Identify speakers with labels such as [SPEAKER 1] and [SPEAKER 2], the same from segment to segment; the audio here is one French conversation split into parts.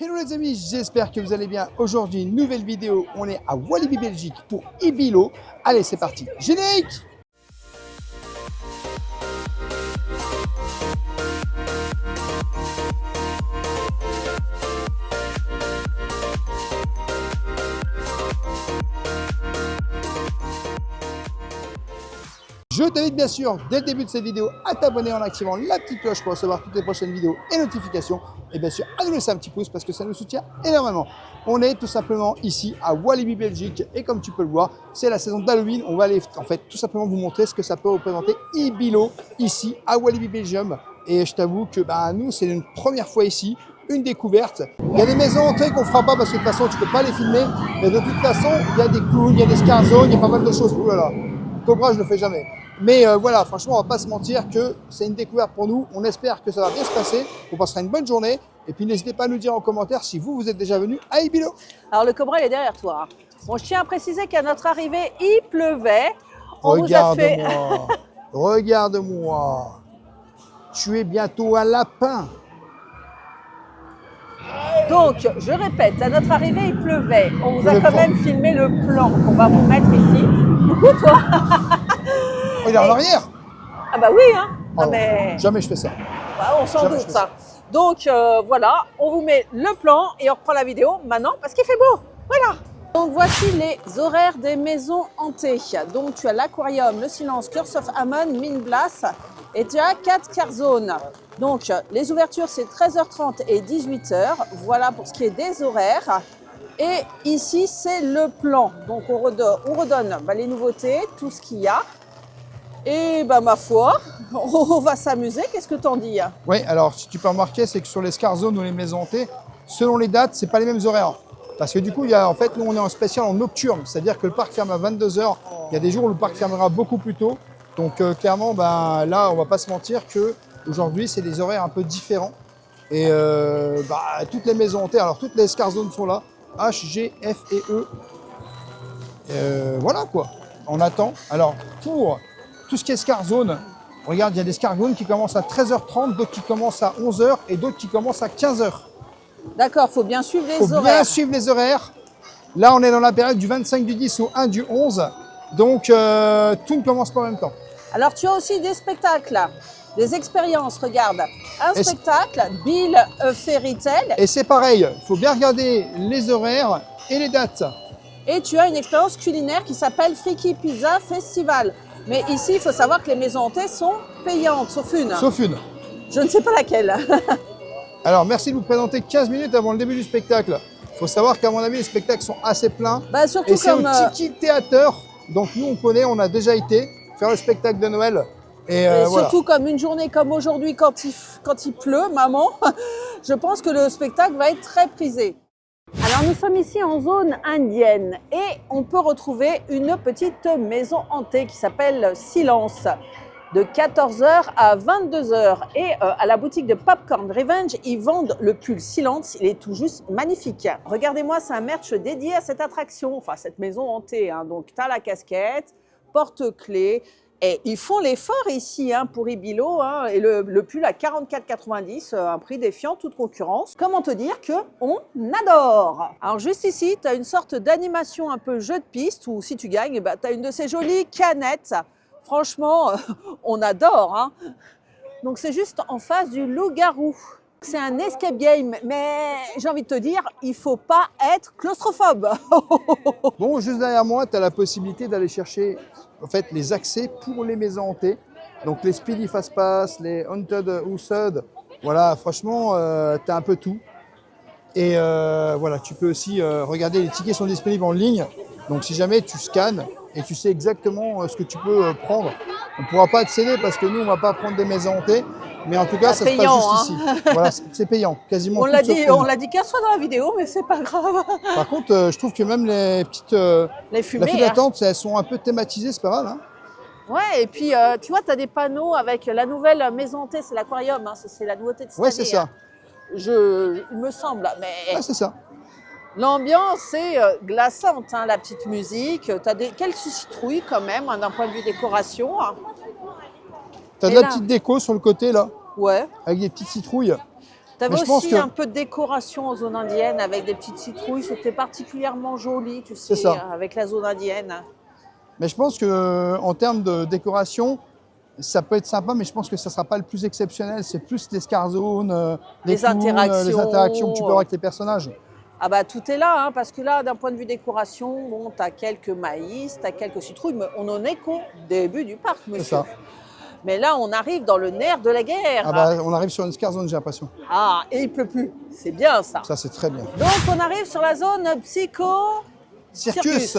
[SPEAKER 1] Hello les amis, j'espère que vous allez bien. Aujourd'hui, nouvelle vidéo, on est à Walibi Belgique pour Ibilo. Allez, c'est parti, générique! Je t'invite bien sûr, dès le début de cette vidéo, à t'abonner en activant la petite cloche pour recevoir toutes les prochaines vidéos et notifications. Et bien sûr, à nous laisser un petit pouce parce que ça nous soutient énormément. On est tout simplement ici à Walibi Belgique et comme tu peux le voir, c'est la saison d'Halloween. On va aller en fait tout simplement vous montrer ce que ça peut représenter Ibilo ici à Walibi Belgium. Et je t'avoue que nous, c'est une première fois ici, une découverte. Il y a des maisons hantées qu'on ne fera pas parce que de toute façon, tu ne peux pas les filmer. Mais de toute façon, il y a des clowns, il y a des scare zones, il y a pas mal de choses. Ouh là là, Cobra, je ne le fais jamais. Mais voilà, franchement, on va pas se mentir que c'est une découverte pour nous. On espère que ça va bien se passer. On passera une bonne journée. Et puis, n'hésitez pas à nous dire en commentaire si vous êtes déjà venu à Ibilo.
[SPEAKER 2] Alors, le Cobra, il est derrière toi. Bon, je tiens à préciser qu'à notre arrivée, il pleuvait.
[SPEAKER 1] Regarde-moi. Regarde-moi. Tu es bientôt un lapin.
[SPEAKER 2] Donc, je répète, à notre arrivée, il pleuvait. On vous a quand même filmé le plan qu'on va vous mettre ici. Coucou, toi.
[SPEAKER 1] Il est en arrière.
[SPEAKER 2] Ah bah oui, hein.
[SPEAKER 1] Oh,
[SPEAKER 2] mais...
[SPEAKER 1] Jamais je fais ça.
[SPEAKER 2] Bah, on s'en doute, ça. Donc, voilà, on vous met le plan et on reprend la vidéo maintenant parce qu'il fait beau. Voilà. Donc, voici les horaires des maisons hantées. Donc, tu as l'aquarium, le silence, Curse of Ammon, Mine Blast et tu as 4 car zones. Donc, les ouvertures, c'est 13h30 et 18h. Voilà pour ce qui est des horaires. Et ici, c'est le plan. Donc, on redonne les nouveautés, tout ce qu'il y a. Et ma foi, on va s'amuser. Qu'est-ce que t'en dis?
[SPEAKER 1] Oui, alors si tu peux remarquer, c'est que sur les scare zones ou les maisons hantées, selon les dates, c'est pas les mêmes horaires. Parce que du coup, en fait, nous on est en spécial en nocturne, c'est-à-dire que le parc ferme à 22h. Il y a des jours où le parc fermera beaucoup plus tôt. Donc clairement, là, on va pas se mentir que aujourd'hui, c'est des horaires un peu différents. Et toutes les maisons hantées, alors toutes les scare zones sont là, H, G, F et E. Voilà quoi. On attend. Alors pour tout ce qui est scare zone, regarde, il y a des scare zones qui commencent à 13h30, d'autres qui commencent à 11h et d'autres qui commencent à 15h.
[SPEAKER 2] D'accord, il faut bien suivre les horaires.
[SPEAKER 1] Il faut bien suivre les horaires. Là, on est dans la période du 25 du 10 au 1 du 11. Donc, tout ne commence pas en même temps.
[SPEAKER 2] Alors, tu as aussi des spectacles, des expériences. Regarde, un spectacle, Bill Fairy Tale.
[SPEAKER 1] Et c'est pareil, il faut bien regarder les horaires et les dates.
[SPEAKER 2] Et tu as une expérience culinaire qui s'appelle Freaky Pizza Festival. Mais ici, il faut savoir que les maisons hantées sont payantes, sauf une.
[SPEAKER 1] Sauf une.
[SPEAKER 2] Je ne sais pas laquelle.
[SPEAKER 1] Alors, merci de vous présenter 15 minutes avant le début du spectacle. Il faut savoir qu'à mon avis, les spectacles sont assez pleins.
[SPEAKER 2] Surtout
[SPEAKER 1] et c'est au Tiki Theater. Donc, nous, on connaît, on a déjà été faire le spectacle de Noël. Et
[SPEAKER 2] surtout comme une journée comme aujourd'hui, quand il pleut, maman, je pense que le spectacle va être très prisé. Alors, nous sommes ici en zone indienne et on peut retrouver une petite maison hantée qui s'appelle Silence. De 14h à 22h. Et à la boutique de Popcorn Revenge, ils vendent le pull Silence. Il est tout juste magnifique. Regardez-moi, c'est un merch dédié à cette attraction, enfin cette maison hantée. Donc, tu as la casquette, porte-clés. Et ils font l'effort ici pour Ibilo. Et le pull à 44,90, un prix défiant toute concurrence. Comment te dire qu'on adore. Alors, juste ici, tu as une sorte d'animation un peu jeu de piste où si tu gagnes, tu as une de ces jolies canettes. Franchement, on adore. Donc, c'est juste en face du loup-garou. C'est un escape game, mais j'ai envie de te dire, il ne faut pas être claustrophobe.
[SPEAKER 1] Bon, juste derrière moi, tu as la possibilité d'aller chercher en fait, les accès pour les maisons hantées. Donc, les Speedy Fast Pass, les Haunted Housed. Voilà, franchement, tu as un peu tout. Et voilà, tu peux aussi regarder, les tickets sont disponibles en ligne. Donc, si jamais tu scannes et tu sais exactement ce que tu peux prendre, on ne pourra pas te céder parce que nous, on ne va pas prendre des maisons hantées. Mais en tout cas, ça
[SPEAKER 2] payant,
[SPEAKER 1] se passe juste ici. Voilà, c'est payant, quasiment.
[SPEAKER 2] On l'a dit 15 fois dans la vidéo, mais c'est pas grave.
[SPEAKER 1] Par contre, je trouve que même les petites
[SPEAKER 2] les fumées,
[SPEAKER 1] la file d'attente, elles sont un peu thématisées, c'est pas mal.
[SPEAKER 2] Ouais, et puis tu vois, tu as des panneaux avec la nouvelle maison hantée, c'est l'aquarium, c'est la nouveauté de cette année.
[SPEAKER 1] Ouais, c'est ça.
[SPEAKER 2] Il me semble, mais...
[SPEAKER 1] Ouais, c'est ça.
[SPEAKER 2] L'ambiance est glaçante, la petite musique. Tu as quelques citrouilles quand même, d'un point de vue décoration.
[SPEAKER 1] Tu as de la petite déco sur le côté là.
[SPEAKER 2] Ouais.
[SPEAKER 1] Avec des petites citrouilles.
[SPEAKER 2] Tu avais
[SPEAKER 1] Mais je pense
[SPEAKER 2] aussi
[SPEAKER 1] que-
[SPEAKER 2] un peu de décoration en zone indienne avec des petites citrouilles. C'était particulièrement joli, tu sais,
[SPEAKER 1] C'est ça.
[SPEAKER 2] avec la zone indienne.
[SPEAKER 1] Mais je pense que en termes de décoration, ça peut être sympa, mais je pense que ça ne sera pas le plus exceptionnel. C'est plus l'escar zone,
[SPEAKER 2] Les
[SPEAKER 1] clowns, les interactions que tu peux avoir avec les personnages.
[SPEAKER 2] Ah bah tout est là, hein, parce que là, d'un point de vue décoration, bon, tu as quelques maïs, tu as quelques citrouilles, mais on en est qu'au début du parc,
[SPEAKER 1] C'est
[SPEAKER 2] monsieur.
[SPEAKER 1] ça.
[SPEAKER 2] Mais là, on arrive dans le nerf de la guerre.
[SPEAKER 1] Ah bah, on arrive sur une scar zone, j'ai l'impression.
[SPEAKER 2] Ah, et il pleut plus. C'est bien ça.
[SPEAKER 1] Ça, c'est très bien.
[SPEAKER 2] Donc, on arrive sur la zone psycho...
[SPEAKER 1] Circus.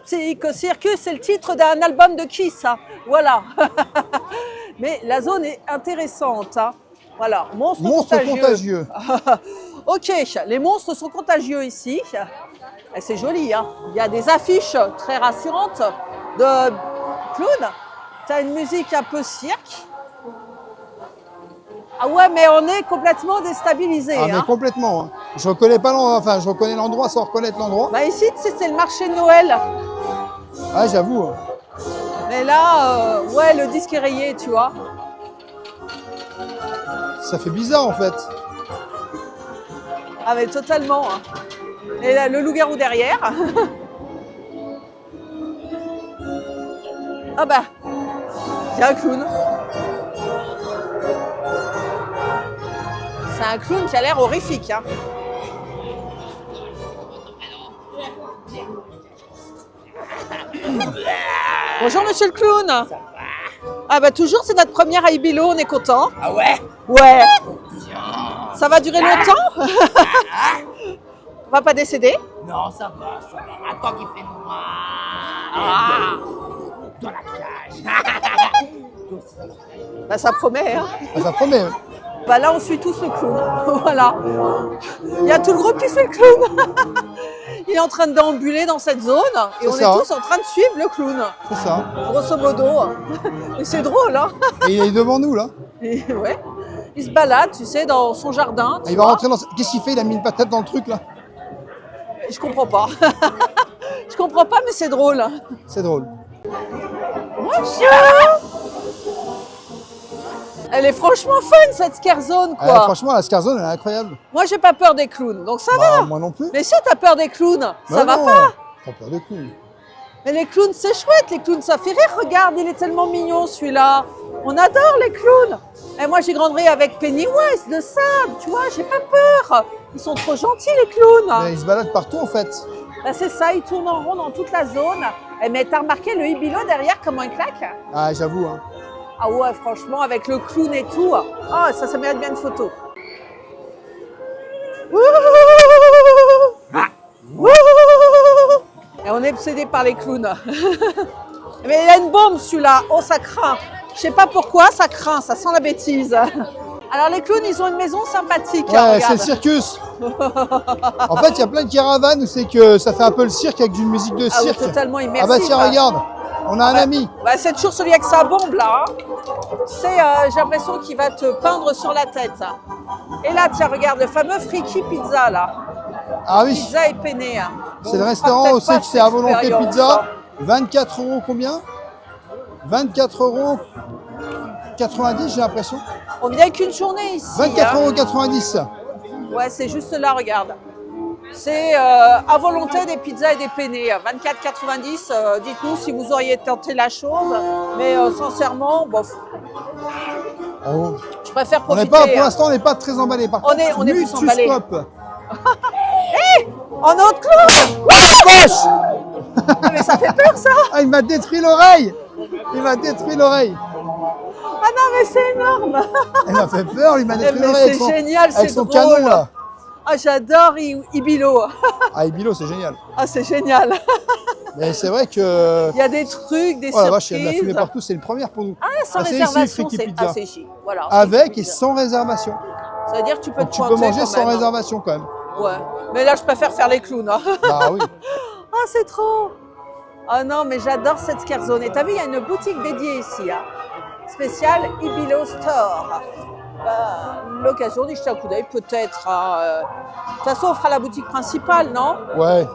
[SPEAKER 2] Psycho Circus, c'est le titre d'un album de qui, ça? Voilà. Mais la zone est intéressante. Hein. Voilà, monstres
[SPEAKER 1] Contagieux.
[SPEAKER 2] Ok, les monstres sont contagieux ici. Et c'est joli, hein. Il y a des affiches très rassurantes de clowns. Tu as une musique un peu cirque. Ah ouais, mais on est complètement déstabilisé.
[SPEAKER 1] Ah, mais
[SPEAKER 2] hein.
[SPEAKER 1] complètement. Hein. Je reconnais pas l'endroit, enfin, je reconnais l'endroit sans reconnaître l'endroit.
[SPEAKER 2] Bah ici, tu sais, c'est le marché de Noël.
[SPEAKER 1] Ah, j'avoue. Hein.
[SPEAKER 2] Mais là, ouais, le disque est rayé, tu vois.
[SPEAKER 1] Ça fait bizarre, en fait.
[SPEAKER 2] Ah mais totalement. Hein. Et là, le loup-garou derrière. Ah bah, il y a un clown. C'est un clown qui a l'air horrifique. Hein. Bonjour monsieur le clown. Ah bah toujours, c'est notre première à Ibilo, on est content.
[SPEAKER 3] Ah ouais?
[SPEAKER 2] Ouais. Ça va durer longtemps? On va pas décéder?
[SPEAKER 3] Non, ça va, ça va. Attends qu'il fait noir. Dans la cage.
[SPEAKER 2] Bah ça promet. Hein.
[SPEAKER 1] Ah, ça promet. Ouais.
[SPEAKER 2] Bah là, on suit tous le clown. Voilà. Il y a tout le groupe qui suit le clown. Il est en train de déambuler dans cette zone et
[SPEAKER 1] C'est
[SPEAKER 2] on
[SPEAKER 1] ça.
[SPEAKER 2] est tous en train de suivre le clown.
[SPEAKER 1] C'est ça.
[SPEAKER 2] Grosso modo. Et c'est drôle, hein.
[SPEAKER 1] Et il est devant nous, là.
[SPEAKER 2] Et ouais. Il se balade, tu sais, dans son jardin. tu
[SPEAKER 1] Il va
[SPEAKER 2] vois.
[SPEAKER 1] rentrer dans... Qu'est-ce qu'il fait? Il a mis une patate dans le truc, là.
[SPEAKER 2] Je comprends pas. Je comprends pas, mais c'est drôle.
[SPEAKER 1] C'est drôle.
[SPEAKER 2] Elle est franchement fun, cette scare zone,
[SPEAKER 1] Ah,
[SPEAKER 2] quoi.
[SPEAKER 1] franchement, la scar zone, elle est incroyable.
[SPEAKER 2] Moi, j'ai pas peur des clowns, donc ça
[SPEAKER 1] Bah,
[SPEAKER 2] va.
[SPEAKER 1] moi non plus.
[SPEAKER 2] Mais si t'as peur des clowns, ça
[SPEAKER 1] Bah
[SPEAKER 2] va
[SPEAKER 1] non.
[SPEAKER 2] pas.
[SPEAKER 1] Pas peur de clowns.
[SPEAKER 2] Mais les clowns, c'est chouette, les clowns, ça fait rire. Regarde, il est tellement mignon, celui-là. On adore les clowns. Et moi, j'ai grandi avec Pennywise de Sable, tu vois, j'ai pas peur. Ils sont trop gentils, les clowns.
[SPEAKER 1] Mais il se balade partout, en fait.
[SPEAKER 2] Là, c'est ça, ils tournent en rond dans toute la zone. Et mais t'as remarqué le Ibilo derrière, comment il claque?
[SPEAKER 1] Ah, j'avoue. Hein.
[SPEAKER 2] Ah ouais, franchement, avec le clown et tout. Ah, ça mérite bien une photo. Wouhou. Et on est obsédé par les clowns. Mais il a une bombe celui-là. Oh, ça craint. Je sais pas pourquoi, ça craint, ça sent la bêtise. Alors les clowns, ils ont une maison sympathique. hein,
[SPEAKER 1] Ouais, c'est
[SPEAKER 2] regarde.
[SPEAKER 1] le circus. En fait, il y a plein de caravanes où c'est que ça fait un peu le cirque avec une musique de
[SPEAKER 2] Ah oui,
[SPEAKER 1] cirque.
[SPEAKER 2] totalement immersif.
[SPEAKER 1] Ah bah tiens, regarde. On a un ami.
[SPEAKER 2] Bah, c'est toujours celui avec sa bombe là. Hein. Tu sais, j'ai l'impression qu'il va te peindre sur la tête. Et là, tiens, regarde, le fameux Friki Pizza là.
[SPEAKER 1] Ah oui,
[SPEAKER 2] Pizza et penne. Hein.
[SPEAKER 1] c'est le
[SPEAKER 2] Donc,
[SPEAKER 1] restaurant
[SPEAKER 2] peut-être
[SPEAKER 1] aussi
[SPEAKER 2] pas
[SPEAKER 1] que c'est à volonté
[SPEAKER 2] cette
[SPEAKER 1] pizza.
[SPEAKER 2] expérience.
[SPEAKER 1] 24 € combien? 24 € 90, j'ai l'impression.
[SPEAKER 2] On vient qu'une journée ici.
[SPEAKER 1] 24
[SPEAKER 2] hein.
[SPEAKER 1] € 90.
[SPEAKER 2] Ouais, c'est juste là, regarde. C'est à volonté des pizzas et des penne. 24,90. Dites-nous si vous auriez tenté la chose. Mais sincèrement, bof.
[SPEAKER 1] Oh.
[SPEAKER 2] Je préfère
[SPEAKER 1] On n'est
[SPEAKER 2] profiter.
[SPEAKER 1] pas, pour l'instant, on n'est pas très emballé. Par
[SPEAKER 2] On est-
[SPEAKER 1] contre,
[SPEAKER 2] on est plus emballé.
[SPEAKER 1] Mutuscope.
[SPEAKER 2] En autre clown.
[SPEAKER 1] Vache.
[SPEAKER 2] Mais ça fait peur, ça.
[SPEAKER 1] Ah, il m'a détruit l'oreille. Il m'a détruit l'oreille.
[SPEAKER 2] Ah non, mais c'est énorme.
[SPEAKER 1] Il m'a fait peur, il m'a détruit
[SPEAKER 2] Mais
[SPEAKER 1] l'oreille avec
[SPEAKER 2] c'est
[SPEAKER 1] son,
[SPEAKER 2] génial,
[SPEAKER 1] avec
[SPEAKER 2] c'est
[SPEAKER 1] son
[SPEAKER 2] drôle.
[SPEAKER 1] canon là.
[SPEAKER 2] Ah, j'adore Ibilo.
[SPEAKER 1] Ah, Ibilo, c'est génial.
[SPEAKER 2] Ah, c'est génial.
[SPEAKER 1] Mais c'est vrai que.
[SPEAKER 2] Il y a des trucs, des
[SPEAKER 1] Oh la vache, il y a de la
[SPEAKER 2] surprises.
[SPEAKER 1] fumée partout, c'est une première pour nous.
[SPEAKER 2] Ah, sans
[SPEAKER 1] Ah, c'est ici,
[SPEAKER 2] réservation,
[SPEAKER 1] Friki
[SPEAKER 2] c'est
[SPEAKER 1] Pizza.
[SPEAKER 2] assez chic. Voilà.
[SPEAKER 1] Avec
[SPEAKER 2] Friki
[SPEAKER 1] et
[SPEAKER 2] Pizza.
[SPEAKER 1] sans réservation.
[SPEAKER 2] Ça veut dire que tu peux
[SPEAKER 1] Donc
[SPEAKER 2] te
[SPEAKER 1] tu peux
[SPEAKER 2] pointer
[SPEAKER 1] manger
[SPEAKER 2] quand
[SPEAKER 1] sans
[SPEAKER 2] même.
[SPEAKER 1] réservation quand même.
[SPEAKER 2] Ouais. Mais là, je préfère faire les clowns. Hein.
[SPEAKER 1] Bah oui.
[SPEAKER 2] Ah, c'est trop. Ah non, mais j'adore cette scare zone. Et t'as vu, il y a une boutique dédiée ici. Hein. Spéciale Ibilo Store. Bah, l'occasion d'y jeter un coup d'œil, peut-être. Hein. De toute façon, on fera la boutique principale, non?
[SPEAKER 1] Ouais.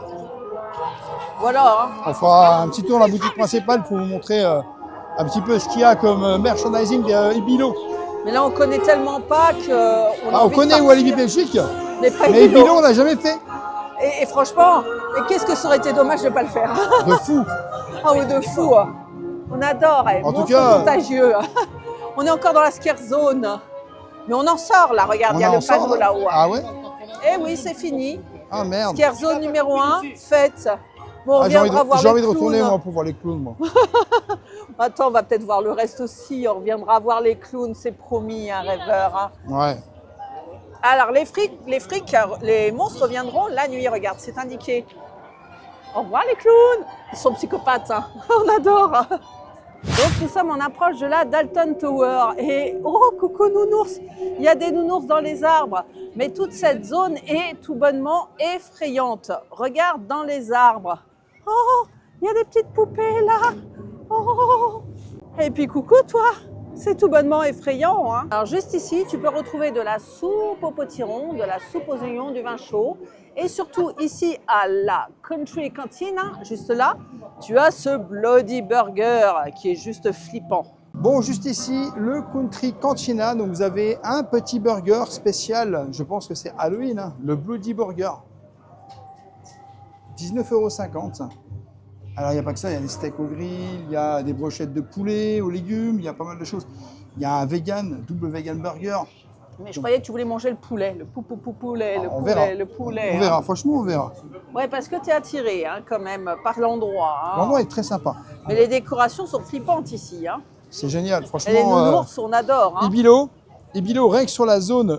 [SPEAKER 2] Voilà. Hein.
[SPEAKER 1] On fera un petit tour dans la boutique principale pour vous montrer un petit peu ce qu'il y a comme merchandising Ibilo.
[SPEAKER 2] Mais là, on connaît tellement pas qu'on
[SPEAKER 1] Ah, on connaît Walibi Belgique,
[SPEAKER 2] mais pas
[SPEAKER 1] mais
[SPEAKER 2] Ibilo.
[SPEAKER 1] Ibilo, on l'a jamais fait.
[SPEAKER 2] Et franchement, qu'est-ce que ça aurait été dommage de ne pas le faire.
[SPEAKER 1] De fou.
[SPEAKER 2] Ah oui, de fou. On adore.
[SPEAKER 1] En tout
[SPEAKER 2] Monstre
[SPEAKER 1] cas,
[SPEAKER 2] contagieux. On est encore dans la scare zone. Mais on en sort là, regarde, il y a
[SPEAKER 1] en
[SPEAKER 2] le
[SPEAKER 1] sort,
[SPEAKER 2] panneau là-haut.
[SPEAKER 1] Ah ouais?
[SPEAKER 2] Eh oui, c'est fini.
[SPEAKER 1] Ah merde.
[SPEAKER 2] Scare zone numéro 1, faite. Bon, on
[SPEAKER 1] Ah, j'ai envie
[SPEAKER 2] viendra voir
[SPEAKER 1] j'ai
[SPEAKER 2] les
[SPEAKER 1] envie de retourner
[SPEAKER 2] clowns.
[SPEAKER 1] moi pour voir les clowns moi.
[SPEAKER 2] Attends, on va peut-être voir le reste aussi. On reviendra voir les clowns, c'est promis, un rêveur. Hein.
[SPEAKER 1] Ouais.
[SPEAKER 2] Alors, les monstres reviendront la nuit. Regarde, c'est indiqué. Au revoir les clowns. Ils sont psychopathes, hein. On adore. Donc, nous sommes en approche de la Dalton Tower. Et oh, coucou nounours. Il y a des nounours dans les arbres. Mais toute cette zone est tout bonnement effrayante. Regarde dans les arbres. Oh, il y a des petites poupées là. Oh. Et puis coucou toi. C'est tout bonnement effrayant. Hein. Alors juste ici, tu peux retrouver de la soupe au potiron, de la soupe aux oignons, du vin chaud. Et surtout ici à la Country Canteen, hein, juste là, tu as ce Bloody Burger qui est juste flippant.
[SPEAKER 1] Bon, juste ici, le Country Cantina. Donc vous avez un petit burger spécial, je pense que c'est Halloween, hein, le Bloody Burger. 19,50 €. Alors, il n'y a pas que ça, il y a des steaks au grill, il y a des brochettes de poulet aux légumes, il y a pas mal de choses. Il y a un vegan, double vegan burger.
[SPEAKER 2] Mais je croyais que tu voulais manger le poulet, le poulet,
[SPEAKER 1] On verra.
[SPEAKER 2] le poulet.
[SPEAKER 1] On verra, franchement, on verra.
[SPEAKER 2] Ouais, parce que tu es attiré hein, quand même par l'endroit. Hein.
[SPEAKER 1] L'endroit est très sympa.
[SPEAKER 2] Mais les décorations sont flippantes ici. Hein.
[SPEAKER 1] C'est génial,
[SPEAKER 2] Et les
[SPEAKER 1] franchement.
[SPEAKER 2] nounours, on adore. Hein.
[SPEAKER 1] Ibilo, rien que sur la zone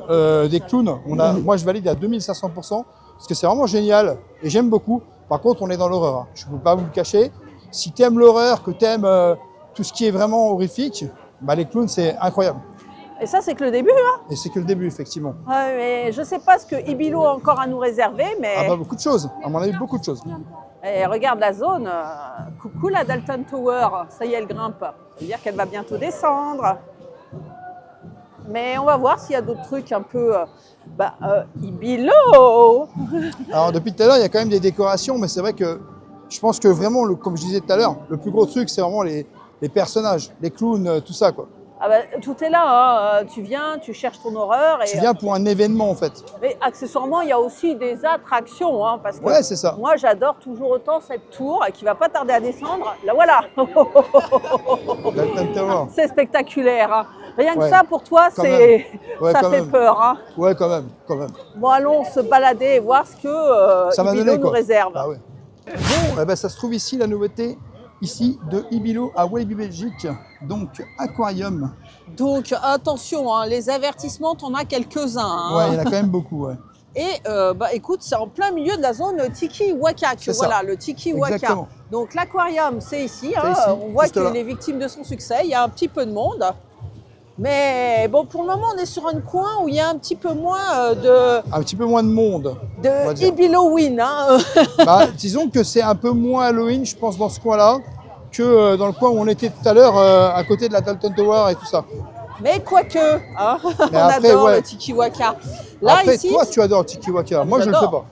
[SPEAKER 1] des clowns, moi je valide à 2500%, parce que c'est vraiment génial et j'aime beaucoup. Par contre, on est dans l'horreur, hein. Je ne peux pas vous le cacher. Si tu aimes l'horreur, que tu aimes tout ce qui est vraiment horrifique, bah, les clowns, c'est incroyable.
[SPEAKER 2] Et ça, c'est que le début. Hein.
[SPEAKER 1] Et c'est que le début, effectivement.
[SPEAKER 2] Ouais, mais je ne sais pas ce que Ibilo a encore à nous réserver, mais
[SPEAKER 1] Ah bah, beaucoup de choses, à mon avis, beaucoup de choses.
[SPEAKER 2] et regarde la zone. Coucou la Dalton Tower. Ça y est, elle grimpe. Ça veut dire qu'elle va bientôt descendre. Mais on va voir s'il y a d'autres trucs un peu... Ibilo.
[SPEAKER 1] Alors, depuis tout à l'heure, il y a quand même des décorations, mais c'est vrai que je pense que vraiment, comme je disais tout à l'heure, le plus gros truc, c'est vraiment les personnages, les clowns, tout ça, quoi.
[SPEAKER 2] Ah bah, tout est là. Hein. Tu viens, tu cherches ton horreur. Et,
[SPEAKER 1] Tu viens pour un événement, en fait.
[SPEAKER 2] mais accessoirement, il y a aussi des attractions. Hein, parce que
[SPEAKER 1] Ouais, c'est ça.
[SPEAKER 2] moi, j'adore toujours autant cette tour qui va pas tarder à descendre. Là, voilà.
[SPEAKER 1] Dalton Tower.
[SPEAKER 2] C'est spectaculaire. Hein. Rien que
[SPEAKER 1] Ouais.
[SPEAKER 2] ça, pour toi,
[SPEAKER 1] Quand même. Ouais,
[SPEAKER 2] ça
[SPEAKER 1] quand
[SPEAKER 2] fait
[SPEAKER 1] même.
[SPEAKER 2] peur. Hein.
[SPEAKER 1] Ouais, quand même, quand même.
[SPEAKER 2] Bon, allons se balader et voir ce que
[SPEAKER 1] Ça m'a
[SPEAKER 2] Ibilo
[SPEAKER 1] donné
[SPEAKER 2] nous
[SPEAKER 1] quoi.
[SPEAKER 2] réserve.
[SPEAKER 1] Ah ouais. Bon, eh ben, ça se trouve ici, la nouveauté, ici, de Ibilo à Walibi Belgique. Donc, aquarium.
[SPEAKER 2] Donc, attention, hein, les avertissements, t'en as quelques-uns. Hein.
[SPEAKER 1] Ouais, il y en a quand même beaucoup, ouais.
[SPEAKER 2] Et écoute, c'est en plein milieu de la zone Tiki Waka.
[SPEAKER 1] C'est ça.
[SPEAKER 2] Voilà, le Tiki Waka.
[SPEAKER 1] Exactement.
[SPEAKER 2] Donc, l'aquarium, c'est ici. Hein.
[SPEAKER 1] ici,
[SPEAKER 2] On voit
[SPEAKER 1] juste
[SPEAKER 2] qu'il
[SPEAKER 1] là.
[SPEAKER 2] est victime de son succès. Il y a un petit peu de monde. Mais bon, pour le moment, on est sur un coin où il y a un petit peu moins
[SPEAKER 1] Un petit peu moins de monde. on va
[SPEAKER 2] de
[SPEAKER 1] dire.
[SPEAKER 2] Ibiloween. Hein.
[SPEAKER 1] Bah, disons que c'est un peu moins Halloween, je pense, dans ce coin-là, que dans le coin où on était tout à l'heure, à côté de la Dalton Tower et tout ça.
[SPEAKER 2] Mais quoique, hein, on
[SPEAKER 1] après,
[SPEAKER 2] adore
[SPEAKER 1] ouais.
[SPEAKER 2] le Tiki Waka. Là,
[SPEAKER 1] Après,
[SPEAKER 2] ici,
[SPEAKER 1] toi, tu adores Tiki Waka. Moi, je le fais
[SPEAKER 2] J'adore.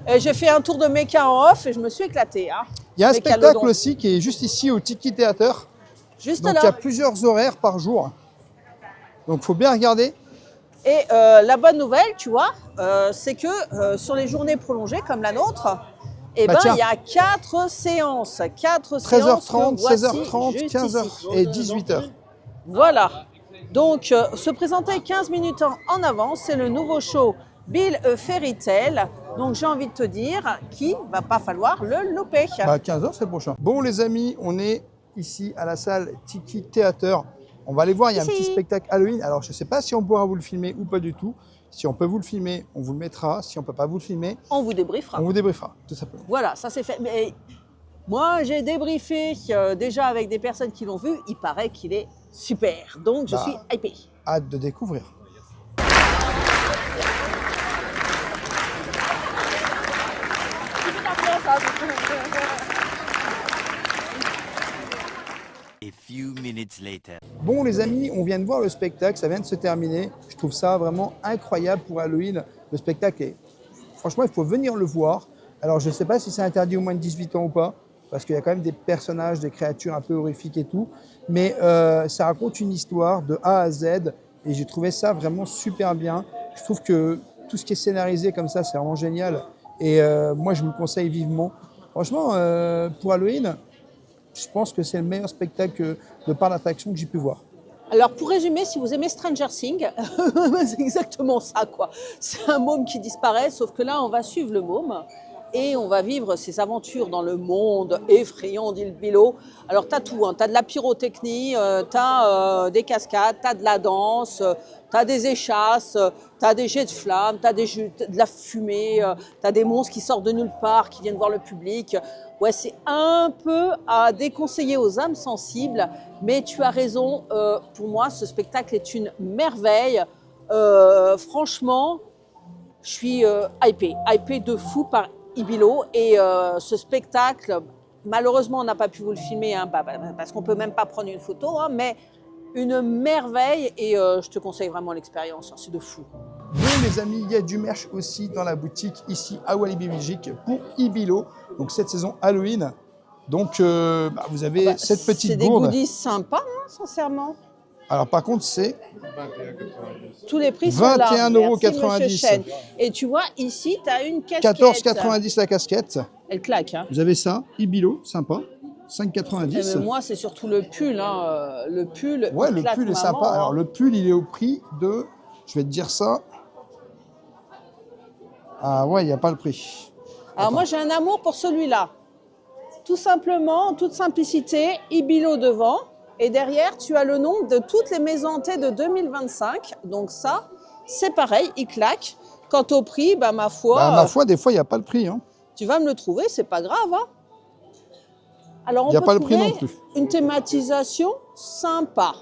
[SPEAKER 1] pas.
[SPEAKER 2] j'ai fait un tour de méca en off et je me suis éclatée. Hein.
[SPEAKER 1] Il y a un
[SPEAKER 2] Mécalodon.
[SPEAKER 1] spectacle aussi qui est juste ici au Tiki Theater.
[SPEAKER 2] Juste
[SPEAKER 1] Donc,
[SPEAKER 2] là.
[SPEAKER 1] il y a plusieurs horaires par jour. Donc, il faut bien regarder.
[SPEAKER 2] Et la bonne nouvelle, tu vois, c'est que sur les journées prolongées comme la nôtre, eh
[SPEAKER 1] Bah,
[SPEAKER 2] ben,
[SPEAKER 1] tiens.
[SPEAKER 2] il y a 4 séances. 4 séances
[SPEAKER 1] 13h30,
[SPEAKER 2] que voici
[SPEAKER 1] 16h30,
[SPEAKER 2] juste
[SPEAKER 1] 15h
[SPEAKER 2] ici.
[SPEAKER 1] et 18h.
[SPEAKER 2] Voilà. Donc, se présenter 15 minutes en avance, c'est le nouveau show Bill a Fairy Tale. Donc, j'ai envie de te dire qu'il va pas falloir le louper.
[SPEAKER 1] Bah, 15h, c'est le prochain. Bon, les amis, on est ici à la salle Tiki Theater. On va aller voir, il y a un
[SPEAKER 2] Ici.
[SPEAKER 1] petit spectacle Halloween. Alors, je ne sais pas si on pourra vous le filmer ou pas du tout. Si on peut vous le filmer, on vous le mettra. Si on ne peut pas vous le filmer,
[SPEAKER 2] On vous débriefera.
[SPEAKER 1] on vous débriefera, tout simplement.
[SPEAKER 2] Voilà, ça c'est fait. Mais moi, j'ai débriefé déjà avec des personnes qui l'ont vu. Il paraît qu'il est super. Donc, je
[SPEAKER 1] Bah.
[SPEAKER 2] suis hypée.
[SPEAKER 1] Hâte de découvrir.
[SPEAKER 4] A few minutes later.
[SPEAKER 1] Bon, les amis, on vient de voir le spectacle. Ça vient de se terminer. Je trouve ça vraiment incroyable pour Halloween. Le spectacle est... Franchement, il faut venir le voir. Alors, je ne sais pas si c'est interdit aux moins de 18 ans ou pas, parce qu'il y a quand même des personnages, des créatures un peu horrifiques et tout. Mais ça raconte une histoire de A à Z et j'ai trouvé ça vraiment super bien. Je trouve que tout ce qui est scénarisé comme ça, c'est vraiment génial. Et moi, je vous le conseille vivement. Franchement, pour Halloween, je pense que c'est le meilleur spectacle de parc d'attraction que j'ai pu voir.
[SPEAKER 2] Alors, pour résumer, si vous aimez Stranger Things, c'est exactement ça, quoi. C'est un môme qui disparaît, sauf que là, on va suivre le môme et on va vivre ses aventures dans le monde effrayant d'Il Bilo. Alors, tu as tout, hein. Tu as de la pyrotechnie, tu as des cascades, tu as de la danse, tu as des échasses, tu as des jets de flammes, tu as de la fumée, tu as des monstres qui sortent de nulle part, qui viennent voir le public. Ouais, c'est un peu à déconseiller aux âmes sensibles, mais tu as raison, pour moi, ce spectacle est une merveille. Franchement, je suis hypée de fou par Il Bilo. Et ce spectacle, malheureusement, on n'a pas pu vous le filmer, hein, parce qu'on ne peut même pas prendre une photo, hein, mais une merveille et je te conseille vraiment l'expérience, hein, c'est de fou.
[SPEAKER 1] Bon les amis, il y a du merch aussi dans la boutique ici à Walibi Belgique pour Il Bilo. Donc cette saison Halloween. Donc vous avez cette petite gourde.
[SPEAKER 2] C'est des goodies sympas, hein, sincèrement.
[SPEAKER 1] Alors par contre c'est
[SPEAKER 2] tous les prix sont là.
[SPEAKER 1] 21,90 €.
[SPEAKER 2] Et tu vois, ici, tu as une casquette.
[SPEAKER 1] 14,90 € la casquette.
[SPEAKER 2] Elle claque. Hein.
[SPEAKER 1] Vous avez ça, Il Bilo, sympa. 5,90 €.
[SPEAKER 2] Moi, c'est surtout le pull. Hein. Le pull,
[SPEAKER 1] ouais, le pull est sympa.
[SPEAKER 2] Hein.
[SPEAKER 1] Alors le pull, il est au prix de... Je vais te dire ça. Ah ouais, il n'y a pas le prix.
[SPEAKER 2] Alors moi, j'ai un amour pour celui-là. Tout simplement, en toute simplicité, Il Bilo devant. Et derrière, tu as le nom de toutes les maisons hantées de 2025. Donc ça, c'est pareil, il claque. Quant au prix, ma foi...
[SPEAKER 1] des fois, il n'y a pas le prix. Hein.
[SPEAKER 2] Tu vas me le trouver, c'est pas grave. Hein. Alors, on
[SPEAKER 1] il n'y a
[SPEAKER 2] peut
[SPEAKER 1] pas le prix
[SPEAKER 2] trouver
[SPEAKER 1] non plus.
[SPEAKER 2] Une thématisation sympa.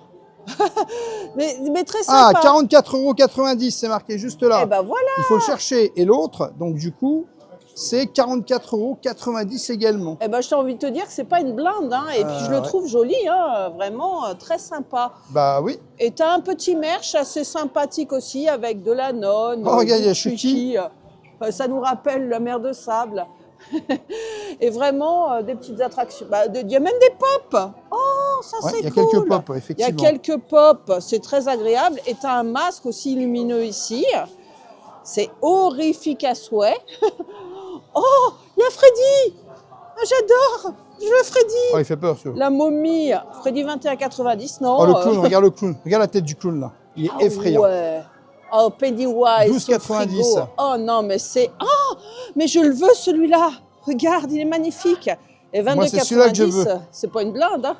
[SPEAKER 2] mais très sympa.
[SPEAKER 1] Ah, 44,90 €, c'est marqué juste là.
[SPEAKER 2] Et ben voilà.
[SPEAKER 1] Il faut le chercher. Et l'autre, donc du coup, c'est 44,90 € également.
[SPEAKER 2] Eh ben, je t'ai envie de te dire que c'est pas une blinde, hein. Et puis je le trouve joli, hein, vraiment très sympa.
[SPEAKER 1] Bah oui.
[SPEAKER 2] Et tu as un petit merch assez sympathique aussi avec de la nonne.
[SPEAKER 1] Oh, regarde, il y a Chucky.
[SPEAKER 2] Ça nous rappelle la mer de sable. Et vraiment des petites attractions. Il y a même des pops. Oh, ça c'est cool.
[SPEAKER 1] Il y a quelques pops, effectivement.
[SPEAKER 2] Il y a quelques pops, c'est très agréable. Et tu as un masque aussi lumineux ici. C'est horrifique à souhait. Oh, il y a Freddy. J'adore. Je veux Freddy.
[SPEAKER 1] Oh, il fait peur, celui-là.
[SPEAKER 2] La momie, Freddy 21,90, non.
[SPEAKER 1] Oh, le clown, regarde le clown. Regarde la tête du clown, là. Il est effrayant.
[SPEAKER 2] Ouais. Oh, Pennywise.
[SPEAKER 1] 12,90 €.
[SPEAKER 2] Oh non, mais c'est... Oh, mais je le veux, celui-là. Regarde, il est magnifique. Et 22,90 €, c'est pas une blinde, hein.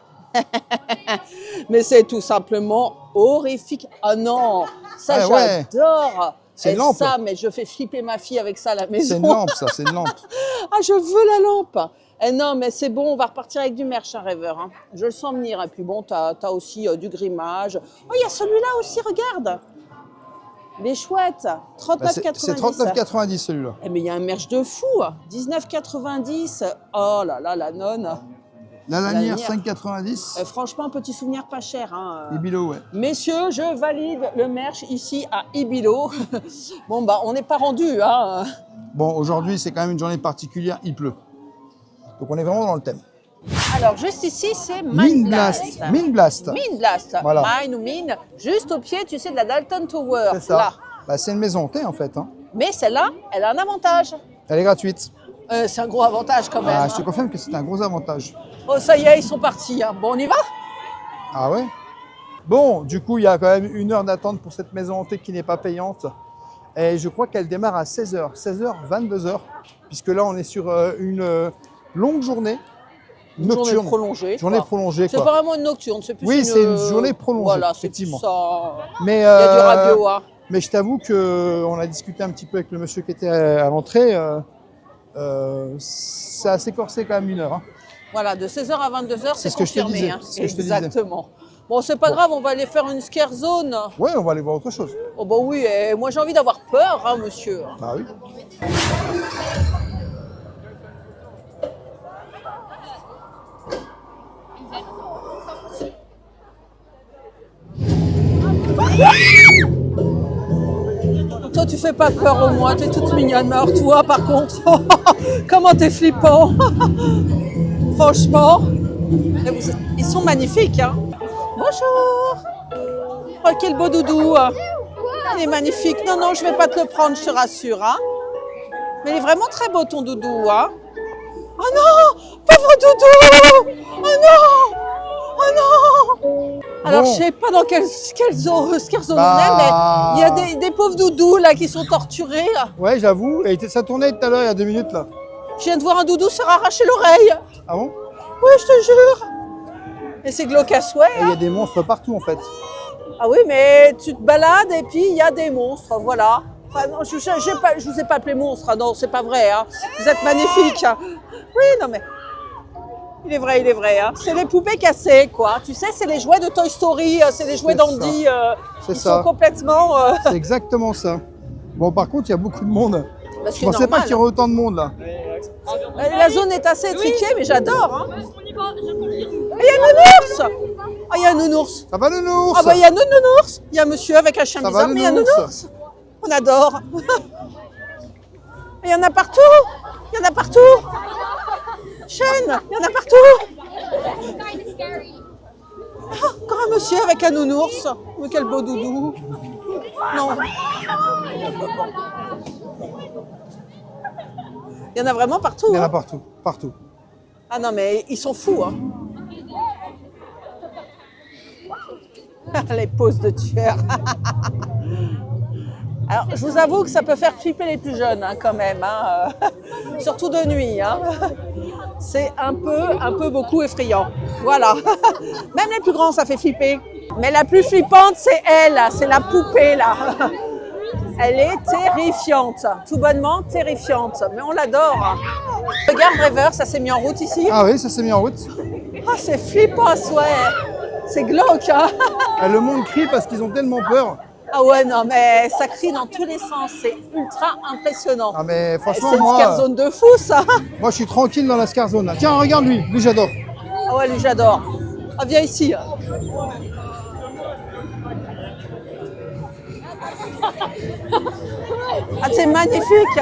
[SPEAKER 2] Mais c'est tout simplement horrifique. Oh non, ça j'adore.
[SPEAKER 1] C'est une lampe.
[SPEAKER 2] Ça, mais je fais flipper ma fille avec ça à la maison.
[SPEAKER 1] C'est une lampe, ça, c'est une lampe.
[SPEAKER 2] Ah, je veux la lampe. Et non, mais c'est bon, on va repartir avec du merch, un rêveur. Hein. Je le sens venir. Et puis bon, tu as aussi du grimage. Oh, il y a celui-là aussi, regarde. Il est chouette. 39,90 €.
[SPEAKER 1] C'est 39,90 € celui-là.
[SPEAKER 2] Eh, mais il y a un merch de fou. 19,90 €. Oh là là, la nonne.
[SPEAKER 1] La lanière, 5,90 €.
[SPEAKER 2] Franchement, un petit souvenir pas cher. Hein.
[SPEAKER 1] Il Bilo, ouais.
[SPEAKER 2] Messieurs, je valide le merch ici à Il Bilo. Bon, on n'est pas rendu. Hein.
[SPEAKER 1] Bon, aujourd'hui, c'est quand même une journée particulière, il pleut. Donc, on est vraiment dans le thème.
[SPEAKER 2] Alors, juste ici, c'est
[SPEAKER 1] Mine Blast. Mine Blast.
[SPEAKER 2] Mine Blast.
[SPEAKER 1] Voilà.
[SPEAKER 2] Mine ou mine. Juste au pied, tu sais, de la Dalton Tower.
[SPEAKER 1] C'est ça.
[SPEAKER 2] Là.
[SPEAKER 1] Bah, c'est une maison hantée, en fait. Hein.
[SPEAKER 2] Mais celle-là, elle a un avantage.
[SPEAKER 1] Elle est gratuite.
[SPEAKER 2] C'est un gros avantage quand même.
[SPEAKER 1] Ah, je te confirme que c'est un gros avantage.
[SPEAKER 2] Oh, ça y est, ils sont partis. Hein. Bon, on y va?
[SPEAKER 1] Ah ouais? Bon, du coup, il y a quand même 1 heure d'attente pour cette maison hantée qui n'est pas payante. Et je crois qu'elle démarre à 16h. 16h, 22h. Puisque là, on est sur une longue journée. Nocturne.
[SPEAKER 2] Journée prolongée.
[SPEAKER 1] Journée prolongée,
[SPEAKER 2] c'est
[SPEAKER 1] quoi.
[SPEAKER 2] pas vraiment une nocturne, c'est plus
[SPEAKER 1] oui,
[SPEAKER 2] une...
[SPEAKER 1] c'est une journée prolongée,
[SPEAKER 2] voilà,
[SPEAKER 1] effectivement.
[SPEAKER 2] C'est ça.
[SPEAKER 1] Mais,
[SPEAKER 2] il y a du radio, hein.
[SPEAKER 1] Mais je t'avoue qu'on a discuté un petit peu avec le monsieur qui était à l'entrée. C'est assez corsé quand même 1 heure. Hein.
[SPEAKER 2] Voilà, de 16h à 22h, c'est
[SPEAKER 1] ce que je te
[SPEAKER 2] confirmé.
[SPEAKER 1] disais.
[SPEAKER 2] Hein.
[SPEAKER 1] C'est ce que je te disais.
[SPEAKER 2] Exactement. Bon, c'est pas grave, on va aller faire une scare zone.
[SPEAKER 1] Ouais, on va aller voir autre chose.
[SPEAKER 2] Oh bah oui, et moi j'ai envie d'avoir peur, hein, monsieur.
[SPEAKER 1] Bah oui.
[SPEAKER 2] Toi, tu fais pas peur au moins, t'es toute mignonne. Mais alors toi, par contre, comment t'es flippant. Franchement, ils sont magnifiques. Hein. Bonjour. Oh, quel beau doudou. Il est magnifique. Non, non, je vais pas te le prendre, je te rassure. Hein. Mais il est vraiment très beau ton doudou. Hein. Oh non, pauvre doudou. Oh non. Oh non. Alors,
[SPEAKER 1] Bon.
[SPEAKER 2] je sais pas dans quelle zone on est,
[SPEAKER 1] Bah.
[SPEAKER 2] mais il y a des pauvres doudous là qui sont torturés.
[SPEAKER 1] Ouais, j'avoue. Et ça tournait tout à l'heure, il y a 2 minutes là.
[SPEAKER 2] Je viens de voir un doudou se arracher l'oreille.
[SPEAKER 1] Ah bon?
[SPEAKER 2] Oui, je te jure. Et c'est glauque à souhait.
[SPEAKER 1] Et il y a des monstres partout en fait.
[SPEAKER 2] Ah oui, mais tu te balades et puis il y a des monstres, voilà. Enfin, non, je vous ai pas appelé monstre, ah non, c'est pas vrai. Hein. Vous êtes magnifiques. Oui, non mais... Il est vrai. Hein. C'est les poupées cassées, quoi. Tu sais, c'est les jouets de Toy Story, c'est les jouets
[SPEAKER 1] C'est
[SPEAKER 2] d'Andy.
[SPEAKER 1] C'est
[SPEAKER 2] Ils
[SPEAKER 1] ça.
[SPEAKER 2] sont complètement...
[SPEAKER 1] C'est exactement ça. Bon, par contre, il y a beaucoup de monde.
[SPEAKER 2] Bah,
[SPEAKER 1] Je
[SPEAKER 2] c'est
[SPEAKER 1] pensais pas
[SPEAKER 2] normal.
[SPEAKER 1] qu'il y aurait autant de monde là.
[SPEAKER 2] La zone est assez étriquée, mais j'adore. Hein. Il y a un nounours. Ah, il y a un nounours.
[SPEAKER 1] Ça va le nounours?
[SPEAKER 2] Ah bah il y a un nounours. Il y a un monsieur avec un chien
[SPEAKER 1] Ça
[SPEAKER 2] bizarre,
[SPEAKER 1] va,
[SPEAKER 2] mais il y a un
[SPEAKER 1] nounours
[SPEAKER 2] nounours. On adore. Il y en a partout. Il y en a partout. Chaîne, il y en a partout. Ah, encore un monsieur avec un nounours. Mais quel beau doudou. Non. Il y en a vraiment partout.
[SPEAKER 1] Il y en a
[SPEAKER 2] Hein.
[SPEAKER 1] partout, partout.
[SPEAKER 2] Ah non, mais ils sont fous. Hein. Les poses de tueurs. Alors, je vous avoue que ça peut faire flipper les plus jeunes, hein, quand même. Hein. Surtout de nuit. Hein. C'est un peu beaucoup effrayant. Voilà. Même les plus grands, ça fait flipper. Mais la plus flippante, c'est elle, c'est la poupée, là. Elle est terrifiante, tout bonnement terrifiante, mais on l'adore. Regarde Rêveur, ça s'est mis en route ici.
[SPEAKER 1] Ah oui, ça s'est mis en route.
[SPEAKER 2] Oh, c'est flippant, ouais. C'est glauque. Hein.
[SPEAKER 1] Et le monde crie parce qu'ils ont tellement peur.
[SPEAKER 2] Ah ouais, non, mais ça crie dans tous les sens, c'est ultra impressionnant.
[SPEAKER 1] Ah mais franchement,
[SPEAKER 2] C'est une
[SPEAKER 1] moi,
[SPEAKER 2] scare zone de fou, ça.
[SPEAKER 1] moi je suis tranquille dans la Scare Zone. Là. Tiens, regarde lui j'adore.
[SPEAKER 2] Ah ouais, lui, j'adore. Ah, viens ici. Ah, c'est magnifique.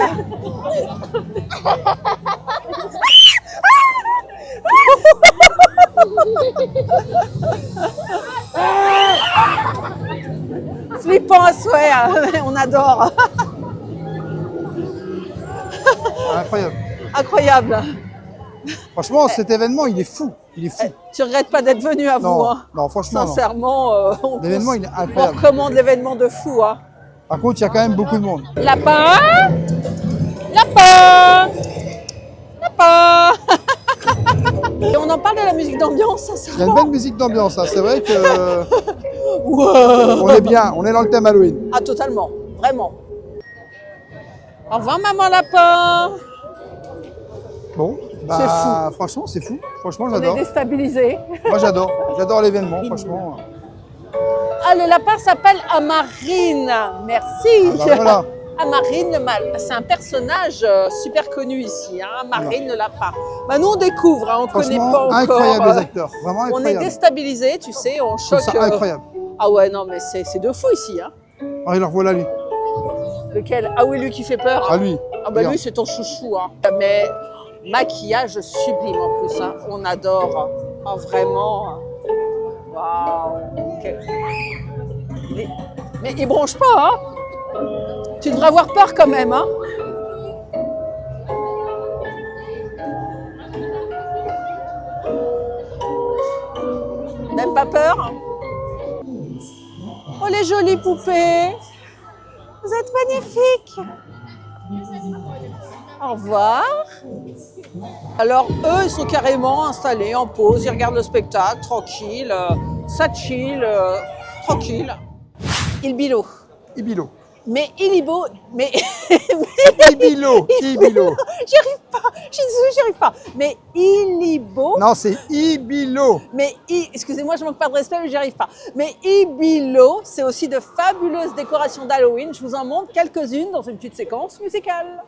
[SPEAKER 2] Flippant à souhait, hein. On adore.
[SPEAKER 1] Incroyable.
[SPEAKER 2] Incroyable.
[SPEAKER 1] Franchement, cet événement, il est fou. Il est fou.
[SPEAKER 2] Tu regrettes pas d'être venu à vous,
[SPEAKER 1] Non,
[SPEAKER 2] hein.
[SPEAKER 1] non, franchement, non.
[SPEAKER 2] Sincèrement,
[SPEAKER 1] L'événement, il est
[SPEAKER 2] on
[SPEAKER 1] incroyable.
[SPEAKER 2] recommande l'événement de fou, hein.
[SPEAKER 1] Par contre, il y a quand même beaucoup de monde.
[SPEAKER 2] Lapin, lapin, lapin. Et on en parle de la musique d'ambiance,
[SPEAKER 1] Il y a une
[SPEAKER 2] sincèrement.
[SPEAKER 1] belle musique d'ambiance. Hein. C'est vrai que
[SPEAKER 2] Wow.
[SPEAKER 1] on est bien. On est dans le thème Halloween.
[SPEAKER 2] Ah, totalement, vraiment. Au revoir, maman lapin.
[SPEAKER 1] Bon,
[SPEAKER 2] C'est fou.
[SPEAKER 1] franchement, c'est fou. Franchement,
[SPEAKER 2] On est
[SPEAKER 1] j'adore.
[SPEAKER 2] déstabilisés.
[SPEAKER 1] Moi, j'adore. J'adore l'événement, franchement.
[SPEAKER 2] Ah, le lapin s'appelle Amarine. Merci.
[SPEAKER 1] Ah bah voilà.
[SPEAKER 2] Amarine, c'est un personnage super connu ici, hein, Amarine le lapin. Bah, nous, on découvre, hein, on ne connaît
[SPEAKER 1] Franchement,
[SPEAKER 2] pas encore.
[SPEAKER 1] incroyable les acteurs. Vraiment
[SPEAKER 2] On est
[SPEAKER 1] incroyable.
[SPEAKER 2] déstabilisés, tu sais, on
[SPEAKER 1] Je trouve
[SPEAKER 2] choque.
[SPEAKER 1] ça incroyable.
[SPEAKER 2] Ah ouais, non, mais c'est de fou ici. Hein.
[SPEAKER 1] Ah, alors voilà lui.
[SPEAKER 2] Lequel? Ah oui, lui qui fait peur.
[SPEAKER 1] Ah
[SPEAKER 2] Hein.
[SPEAKER 1] lui.
[SPEAKER 2] Ah bah
[SPEAKER 1] Regarde.
[SPEAKER 2] lui, c'est ton chouchou. Hein. Mais maquillage sublime en plus, hein. On adore. Oh, vraiment. Waouh. Mais il bronche pas, hein. Tu devrais avoir peur quand même, hein. Même pas peur? Oh, les jolies poupées. Vous êtes magnifiques. Au revoir. Alors, eux, ils sont carrément installés en pause. Ils regardent le spectacle, tranquille. Ça chill, tranquille. Il bilo.
[SPEAKER 1] Ibilo.
[SPEAKER 2] Mais Ilibo, mais
[SPEAKER 1] Ibilo. Ibilo.
[SPEAKER 2] j'y arrive pas, je suis désolée, j'y arrive pas. Mais Ilibo,
[SPEAKER 1] Non, c'est Ibilo.
[SPEAKER 2] mais excusez-moi, je manque pas de respect, mais j'y arrive pas. Mais Ibilo, c'est aussi de fabuleuses décorations d'Halloween. Je vous en montre quelques-unes dans une petite séquence musicale.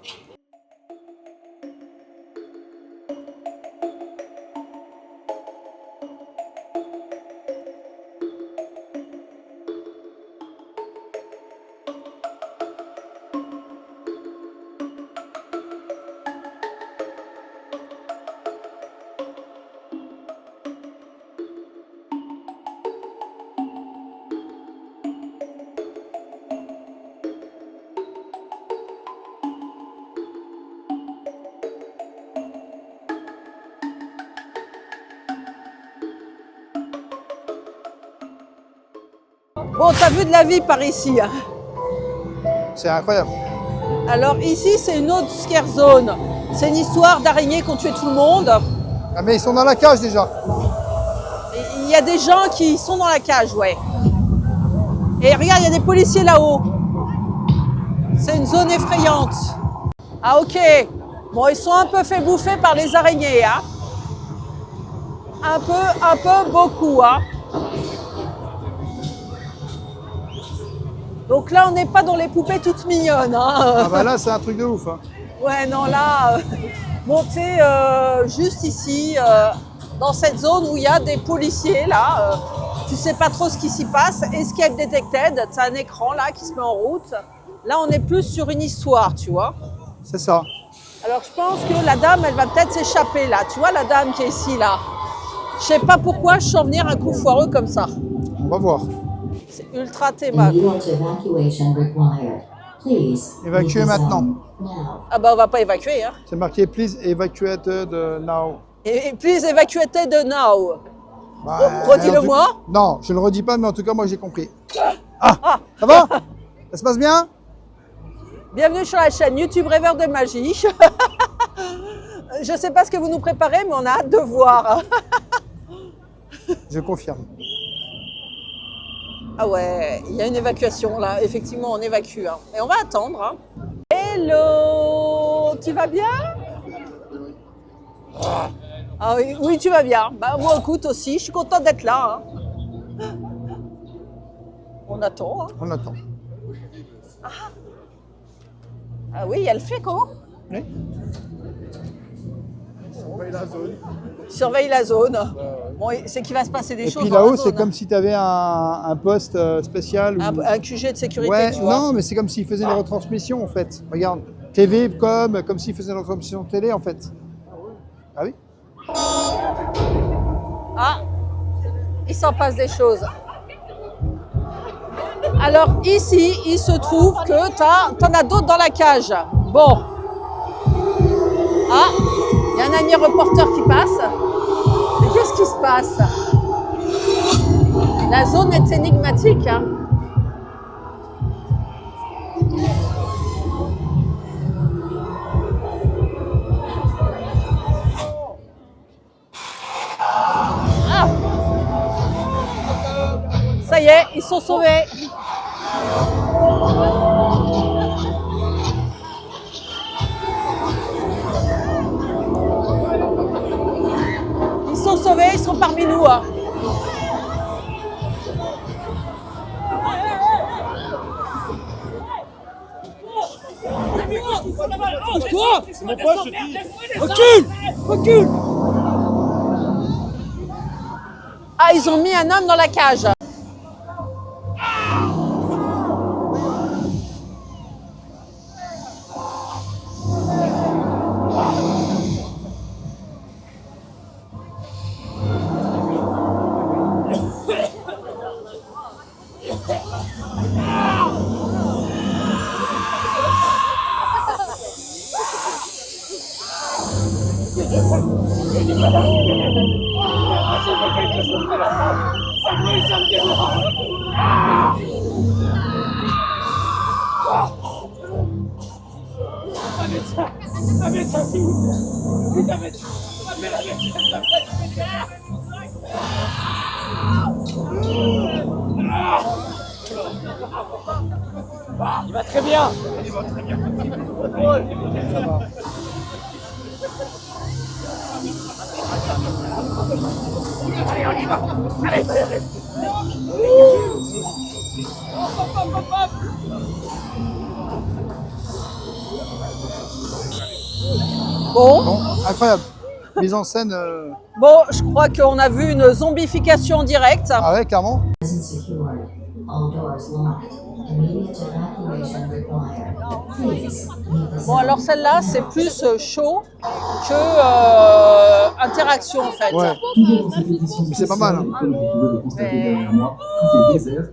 [SPEAKER 2] Bon, t'as vu de la vie par ici. Hein.
[SPEAKER 1] C'est incroyable.
[SPEAKER 2] Alors ici, c'est une autre scare zone. C'est une histoire d'araignées qui ont tué tout le monde.
[SPEAKER 1] Ah, mais ils sont dans la cage déjà.
[SPEAKER 2] Il y a des gens qui sont dans la cage, ouais. Et regarde, il y a des policiers là-haut. C'est une zone effrayante. Ah ok. Bon, ils sont un peu fait bouffer par les araignées, hein. Un peu, beaucoup, hein. Donc là, on n'est pas dans les poupées toutes mignonnes, hein.
[SPEAKER 1] Ah bah là, c'est un truc de ouf. Hein.
[SPEAKER 2] Ouais, non, là, bon, tu sais, juste ici, dans cette zone où il y a des policiers, là, tu sais pas trop ce qui s'y passe. Escape detected, c'est un écran, là, qui se met en route. Là, on est plus sur une histoire, tu vois.
[SPEAKER 1] C'est ça.
[SPEAKER 2] Alors, je pense que la dame, elle va peut-être s'échapper, là. Tu vois, la dame qui est ici, là. Je sais pas pourquoi je sens venir un coup foireux comme ça.
[SPEAKER 1] On va voir.
[SPEAKER 2] C'est ultra théma, quoi.
[SPEAKER 1] Évacuer maintenant.
[SPEAKER 2] Ah bah, on va pas évacuer, hein.
[SPEAKER 1] C'est marqué please evacuated now.
[SPEAKER 2] Et please evacuated now.
[SPEAKER 1] Bah,
[SPEAKER 2] Redis-le-moi.
[SPEAKER 1] Non, je ne le redis pas, mais en tout cas, moi j'ai compris. Ah, ça va? Ça se passe bien?
[SPEAKER 2] Bienvenue sur la chaîne YouTube Rêveur de Magie. Je sais pas ce que vous nous préparez, mais on a hâte de voir.
[SPEAKER 1] Je confirme.
[SPEAKER 2] Ah ouais, il y a une évacuation là. Effectivement, on évacue. Hein. Et on va attendre. Hein. Hello, tu vas bien? Ah oui, oui, tu vas bien. Bah, moi, écoute aussi, je suis contente d'être là. Hein. On attend. Hein.
[SPEAKER 1] On attend.
[SPEAKER 2] Ah oui, il y a le fait comment?
[SPEAKER 1] Oui.
[SPEAKER 2] Surveille la zone. Bon, c'est qu'il va se passer des
[SPEAKER 1] Et
[SPEAKER 2] choses.
[SPEAKER 1] puis
[SPEAKER 2] dans la
[SPEAKER 1] là-haut,
[SPEAKER 2] zone,
[SPEAKER 1] c'est comme si tu avais un poste spécial. Où...
[SPEAKER 2] un QG de sécurité,
[SPEAKER 1] ouais,
[SPEAKER 2] tu vois.
[SPEAKER 1] non, mais c'est comme s'il faisait une retransmission en fait. Regarde, TV comme s'il faisait une retransmission de télé en fait. Ah oui?
[SPEAKER 2] Ah, il s'en passe des choses. Alors ici, il se trouve que t'en as d'autres dans la cage. Bon. Ah, il y a un ami reporter qui passe. Mais qu'est-ce qui se passe? La zone est énigmatique. Hein. Ah. Ça y est, ils sont sauvés. Ils sont sauvés, ils sont parmi nous. Hein.
[SPEAKER 5] Toi, c'est mon pote, je dis. Recule! Recule!
[SPEAKER 2] Ah, ils ont mis un homme dans la cage.
[SPEAKER 5] Il va très bien.
[SPEAKER 3] Allez, on y va. Allez.
[SPEAKER 2] Bon.
[SPEAKER 1] Bon, incroyable. Mise en scène.
[SPEAKER 2] Bon, je crois qu'on a vu une zombification directe.
[SPEAKER 1] Ah ouais, clairement.
[SPEAKER 2] Bon, alors celle-là, c'est plus show que interaction en fait.
[SPEAKER 1] Ouais. Mais c'est pas mal. Hein.
[SPEAKER 6] Comme vous pouvez le constater derrière moi, tout est désert.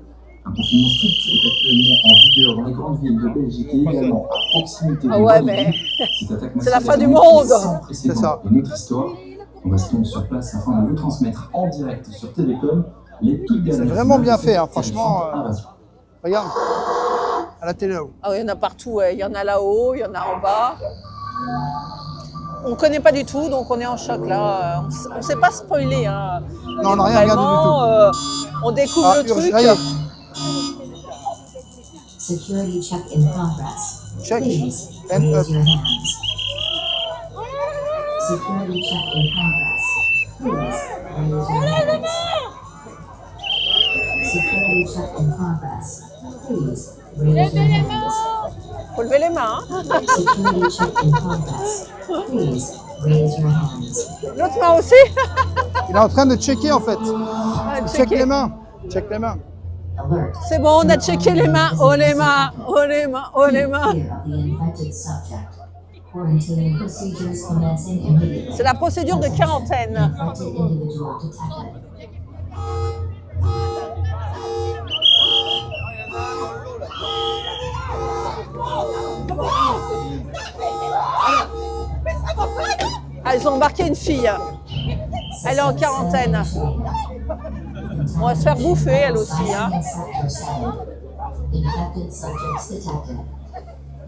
[SPEAKER 6] Un confinement strict est actuellement en vigueur dans les grandes villes de Belgique et également à proximité
[SPEAKER 2] Ah
[SPEAKER 6] de
[SPEAKER 2] ouais,
[SPEAKER 6] Belgique.
[SPEAKER 2] mais
[SPEAKER 6] Cette attaque
[SPEAKER 2] c'est la
[SPEAKER 6] massive
[SPEAKER 2] fin du
[SPEAKER 6] est
[SPEAKER 2] monde.
[SPEAKER 6] sans précédent
[SPEAKER 1] C'est ça.
[SPEAKER 6] de notre histoire. On reste donc sur place afin de vous transmettre en direct sur Télécom Les toutes
[SPEAKER 1] C'est
[SPEAKER 6] dernières
[SPEAKER 1] vraiment bien
[SPEAKER 6] semaines,
[SPEAKER 1] fait, hein,
[SPEAKER 6] c'est le
[SPEAKER 1] franchement.
[SPEAKER 6] centre Invasion.
[SPEAKER 1] Regarde, à la télé là-haut.
[SPEAKER 2] Ah oui, il y en a partout, ouais. Il y en a là-haut, il y en a en bas. On ne connaît pas du tout, donc on est en choc là. On ne sait pas spoiler. Hein.
[SPEAKER 1] Non, on n'a rien regardé du
[SPEAKER 2] Vraiment, on découvre le truc.
[SPEAKER 1] Allez,
[SPEAKER 7] Security check in progress.
[SPEAKER 1] check
[SPEAKER 7] Please
[SPEAKER 1] and up.
[SPEAKER 7] raise your hands. Security check in progress. Please raise your hands. Security check in progress. Please raise your hands.
[SPEAKER 2] Faut lever les mains. Hein.
[SPEAKER 7] Security check in progress. Please raise your hands.
[SPEAKER 2] L'autre main aussi.
[SPEAKER 1] Il est en train de checker en fait.
[SPEAKER 2] Ah,
[SPEAKER 1] Check
[SPEAKER 2] checker.
[SPEAKER 1] les mains. Check les mains.
[SPEAKER 7] Alert.
[SPEAKER 2] C'est bon, on a checké les mains. Oh les mains, oh les mains, oh les mains.
[SPEAKER 7] Fear of the infected subject. Quarantine procedures commencing immediately.
[SPEAKER 2] C'est la procédure de quarantaine.
[SPEAKER 7] Infected individual detected.
[SPEAKER 2] Ah, ils ont embarqué une fille. Elle est en quarantaine. On va se faire bouffer, elle aussi. Hein.
[SPEAKER 7] Infected subjects detected.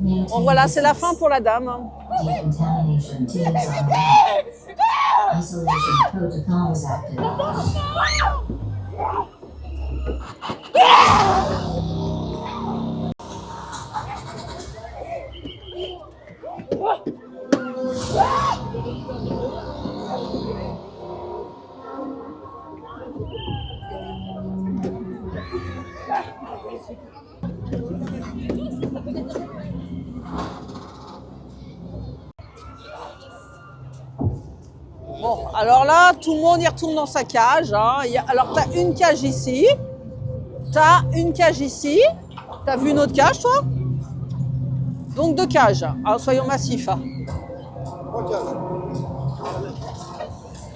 [SPEAKER 2] Bon, voilà, c'est la fin pour la dame. Hein.
[SPEAKER 7] Decontamination teams on hand. Isolation protocol is active.
[SPEAKER 2] Bon, alors là, tout le monde y retourne dans sa cage. Hein. Alors, tu as une cage ici. Tu as une cage ici. Tu as vu une autre cage, toi? Donc, 2 cages. Alors, soyons massifs. Hein.
[SPEAKER 1] 3 cases.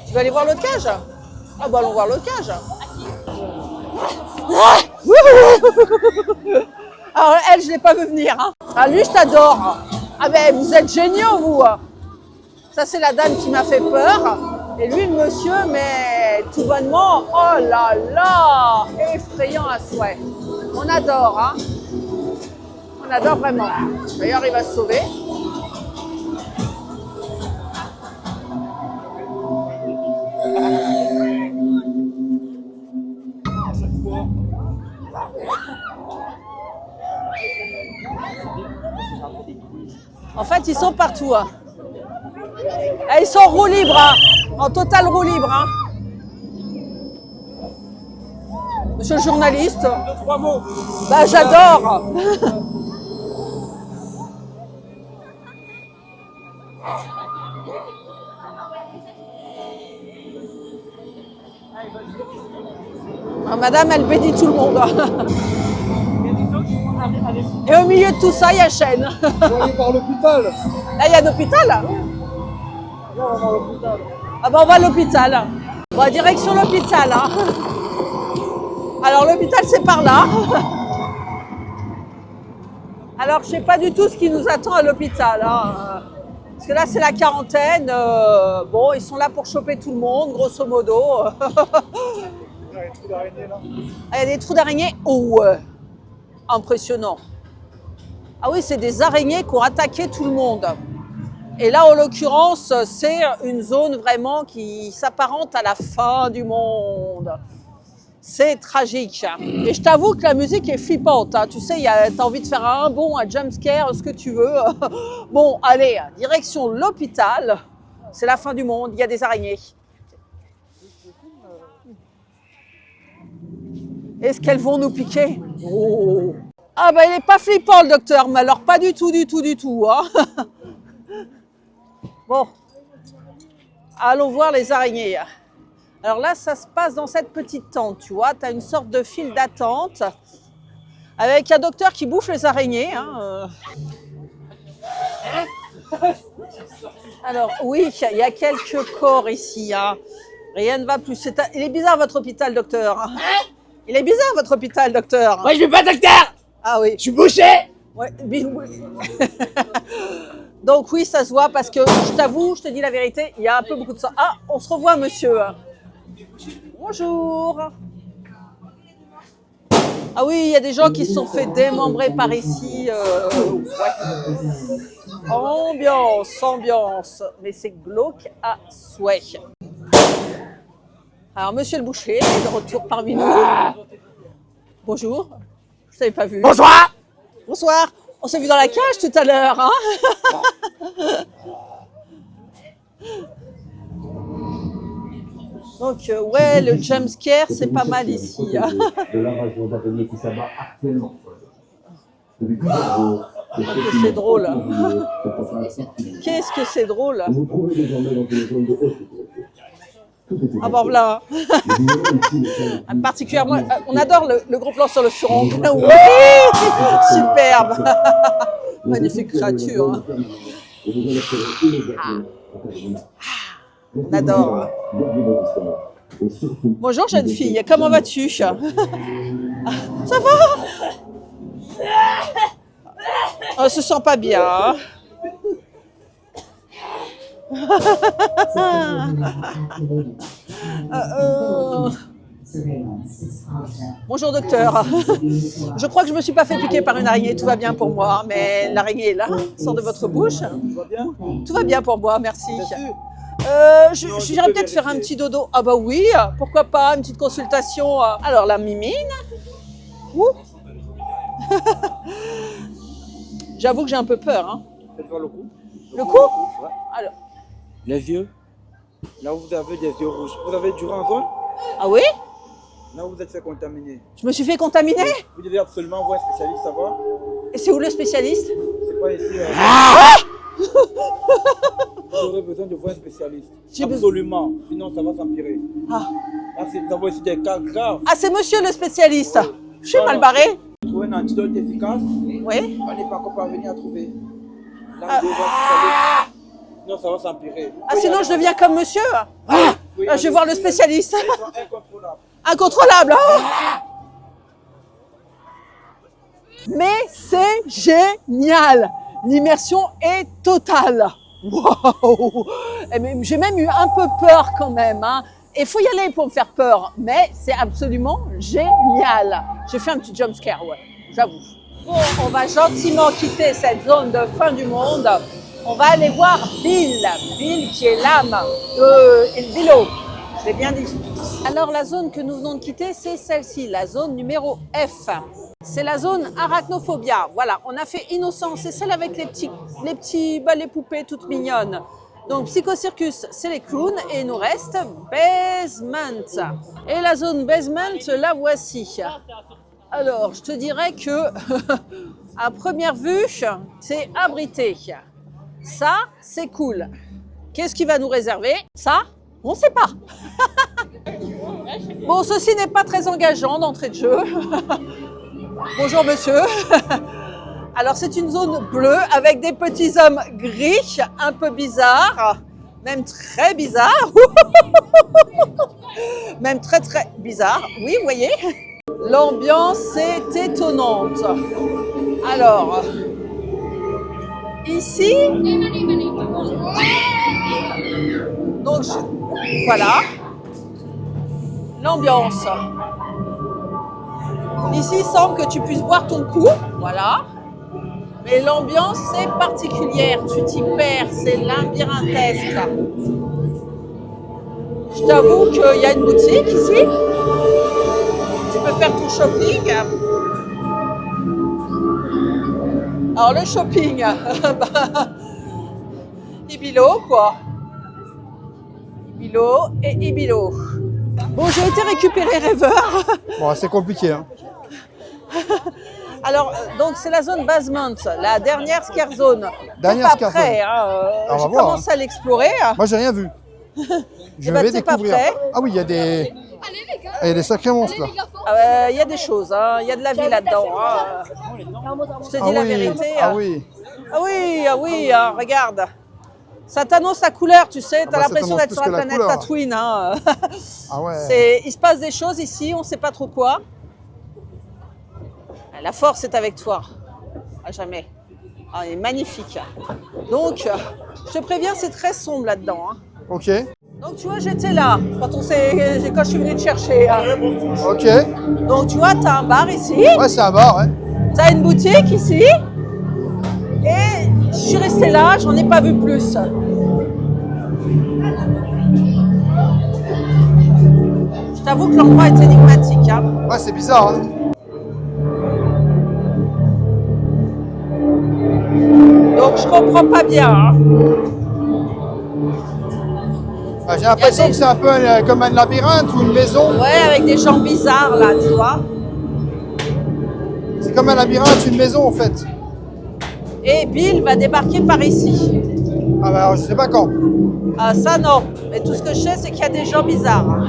[SPEAKER 2] Tu vas aller voir l'autre cage? Ah, bah, allons voir l'autre cage. Alors, elle, je ne l'ai pas vu venir. Hein. Ah, lui, je t'adore. Ah, ben, vous êtes géniaux, vous. Ça, c'est la dame qui m'a fait peur. Et lui, le monsieur, mais tout bonnement, oh là là, effrayant à souhait. On adore, hein. On adore vraiment. D'ailleurs, il va se sauver. En fait, ils sont partout. Hein. Et ils sont en roue libre, hein. En total roue libre. Hein. Monsieur le journaliste.
[SPEAKER 5] 3 mots.
[SPEAKER 2] Bah, j'adore. Ah, madame, elle bénit tout le monde. Et au milieu de tout ça, il y a Chêne.
[SPEAKER 1] On va aller voir l'hôpital.
[SPEAKER 2] Là, il y a un hôpital. Ah ben, on va à l'hôpital. Bon, direction l'hôpital. Hein. Alors, l'hôpital, c'est par là. Alors, je ne sais pas du tout ce qui nous attend à l'hôpital. Hein. Parce que là, c'est la quarantaine. Bon, ils sont là pour choper tout le monde, grosso modo.
[SPEAKER 1] Il y a des trous d'araignée là.
[SPEAKER 2] Ah, il y a des trous d'araignées. Oh, impressionnant. Ah oui, c'est des araignées qui ont attaqué tout le monde. Et là, en l'occurrence, c'est une zone vraiment qui s'apparente à la fin du monde. C'est tragique. Et je t'avoue que la musique est flippante. Hein. Tu sais, t'as envie de faire un bond, un jumpscare, ce que tu veux. Bon, allez, direction l'hôpital. C'est la fin du monde, il y a des araignées. Est-ce qu'elles vont nous piquer? Oh. Ah ben, il n'est pas flippant, le docteur, mais alors pas du tout, du tout, du tout. Hein. Bon, allons voir les araignées. Alors là, ça se passe dans cette petite tente, tu vois. Tu as une sorte de file d'attente avec un docteur qui bouffe les araignées. Hein. Alors oui, il y a quelques corps ici. Hein. Rien ne va plus. Il est bizarre votre hôpital, docteur. Il est bizarre votre hôpital, docteur.
[SPEAKER 3] Moi, je suis pas docteur.
[SPEAKER 2] Ah oui.
[SPEAKER 3] Je suis boucher.
[SPEAKER 2] Ouais. Donc oui, ça se voit parce que je t'avoue, je te dis la vérité, il y a un peu beaucoup de sang. Ah, on se revoit, monsieur. Bonjour. Ah oui, il y a des gens qui se sont fait démembrer par ici. Ouais. Ambiance. Mais c'est glauque à souhait. Alors, monsieur le boucher est de retour parmi nous. Bonjour. Je ne t'avais pas vu.
[SPEAKER 3] Bonsoir.
[SPEAKER 2] Bonsoir. On s'est vu dans la cage tout à l'heure. Hein. Donc, ouais, le jumpscare, c'est pas mal ici. Hein.
[SPEAKER 6] De l'invasion d'araignées qui s'abat actuellement.
[SPEAKER 2] C'est drôle. Qu'est-ce que c'est drôle.
[SPEAKER 6] Vous trouvez désormais dans une zone de haute sécurité.
[SPEAKER 2] Ah bon, voilà. Particulièrement, on adore le gros plan sur le furon. Oui, superbe. Magnifique créature. On adore. Bonjour jeune fille, comment vas-tu? Ça va? On se sent pas bien. Bonjour docteur. Je crois que je me suis pas fait piquer par une araignée, tout va bien pour moi, mais l'araignée est là, sort de votre bouche.
[SPEAKER 5] Tout va bien?
[SPEAKER 2] Tout va bien pour moi, merci. J'irais peut-être faire un petit dodo. Ah bah oui, pourquoi pas, une petite consultation. Alors la mimine. Ouh. J'avoue que j'ai un peu peur. Hein.
[SPEAKER 5] Faites voir le cou.
[SPEAKER 2] Le cou?
[SPEAKER 5] Ouais.
[SPEAKER 2] Alors.
[SPEAKER 5] Les yeux. Là où vous avez des yeux rouges. Vous avez duré en zone?
[SPEAKER 2] Ah oui?
[SPEAKER 5] Là où vous êtes fait contaminer.
[SPEAKER 2] Je me suis fait contaminer?
[SPEAKER 5] Vous devez absolument voir un spécialiste, ça va?
[SPEAKER 2] Et c'est où le spécialiste?
[SPEAKER 5] C'est pas ici. Vous aurez besoin de voir un spécialiste. Absolument. Sinon, ça va s'empirer.
[SPEAKER 2] Ah,
[SPEAKER 5] Ça va aussi des cas graves.
[SPEAKER 2] ah c'est monsieur le spécialiste. Je suis mal barré.
[SPEAKER 5] Trouver un antidote efficace.
[SPEAKER 2] Oui.
[SPEAKER 5] On n'est pas encore parvenu à trouver. Là, vous devez voir un spécialiste. Sinon, ça va s'empirer.
[SPEAKER 2] Ah sinon je deviens comme monsieur.
[SPEAKER 5] Oui,
[SPEAKER 2] Je vais voir le spécialiste.
[SPEAKER 5] Ils sont incontrôlables.
[SPEAKER 2] Incontrôlable. Ah. Mais c'est génial. L'immersion est totale. Waouh. J'ai même eu un peu peur quand même. Hein. Il faut y aller pour me faire peur. Mais c'est absolument génial. J'ai fait un petit jumpscare, ouais, j'avoue. Bon, on va gentiment quitter cette zone de fin du monde. On va aller voir Bill. Bill qui est l'âme de Il Bilo. Je l'ai bien dit. Alors la zone que nous venons de quitter, c'est celle-ci, la zone numéro F. C'est la zone arachnophobia. Voilà, on a fait Innocence, c'est celle avec les poupées toutes mignonnes. Donc Psychocircus, c'est les clowns et il nous reste Basement. Et la zone Basement, la voici. Alors, je te dirais que à première vue, c'est abrité. Ça, c'est cool. Qu'est-ce qui va nous réserver? Ça, on ne sait pas. Bon, ceci n'est pas très engageant d'entrée de jeu. Bonjour monsieur. Alors c'est une zone bleue avec des petits hommes gris, un peu bizarres, même très bizarres. Même très très bizarre. Oui, vous voyez. L'ambiance est étonnante. Alors, ici, donc voilà, l'ambiance. Ici, il semble que tu puisses voir ton coup, voilà. Mais l'ambiance est particulière, tu t'y perds, c'est labyrinthesque. Je t'avoue qu'il y a une boutique ici. Tu peux faire ton shopping. Alors le shopping, Ibilo quoi. Ibilo et Ibilo. Bon, j'ai été récupérer Rêveur.
[SPEAKER 1] Bon, c'est compliqué. Hein.
[SPEAKER 2] Alors, donc c'est la zone Basement, la dernière scare zone.
[SPEAKER 1] Dernière
[SPEAKER 2] pas
[SPEAKER 1] scare
[SPEAKER 2] prêt,
[SPEAKER 1] zone.
[SPEAKER 2] hein,
[SPEAKER 1] On va
[SPEAKER 2] j'ai
[SPEAKER 1] voir,
[SPEAKER 2] commencé à l'explorer.
[SPEAKER 1] Moi, j'ai rien vu. Je
[SPEAKER 2] ben,
[SPEAKER 1] vais
[SPEAKER 2] c'est pas
[SPEAKER 1] découvrir.
[SPEAKER 2] prêt.
[SPEAKER 1] Ah oui, il y a des sacrés monstres là.
[SPEAKER 2] Il y a des choses, hein, il y a de la vie là-dedans. Hein. Je te dis la vérité.
[SPEAKER 1] Ah oui.
[SPEAKER 2] Ah oui, ah oui, hein, regarde. Ça t'annonce la couleur, tu sais, t'as
[SPEAKER 1] bah, ça
[SPEAKER 2] l'impression
[SPEAKER 1] t'annonce
[SPEAKER 2] d'être sur
[SPEAKER 1] plus
[SPEAKER 2] la
[SPEAKER 1] que la
[SPEAKER 2] planète
[SPEAKER 1] couleur.
[SPEAKER 2] Tatooine. Hein.
[SPEAKER 1] Ah ouais.
[SPEAKER 2] Il se passe des choses ici, on ne sait pas trop quoi. La force est avec toi, à jamais. Ah, elle est magnifique. Donc, je te préviens, c'est très sombre là-dedans. Hein.
[SPEAKER 1] Ok.
[SPEAKER 2] Donc tu vois, j'étais là quand je suis venue te chercher. Hein.
[SPEAKER 1] Ok.
[SPEAKER 2] Donc tu vois, tu as un bar ici,
[SPEAKER 1] Ouais, c'est un bar, ouais.
[SPEAKER 2] tu as une boutique ici, et je suis restée là, j'en ai pas vu plus. Je t'avoue que l'endroit est énigmatique. Hein.
[SPEAKER 1] Ouais, c'est bizarre, hein.
[SPEAKER 2] Donc je comprends pas bien. Hein.
[SPEAKER 1] Ouais, j'ai l'impression
[SPEAKER 2] des-
[SPEAKER 1] que c'est un peu comme un labyrinthe ou une maison.
[SPEAKER 2] Ouais, avec des gens bizarres là, tu vois.
[SPEAKER 1] C'est comme un labyrinthe, une maison en fait.
[SPEAKER 2] Et Bill va débarquer par ici.
[SPEAKER 1] Ah bah alors je sais pas quand.
[SPEAKER 2] Ah ça non, mais tout ce que je sais c'est qu'il y a des gens bizarres. Hein.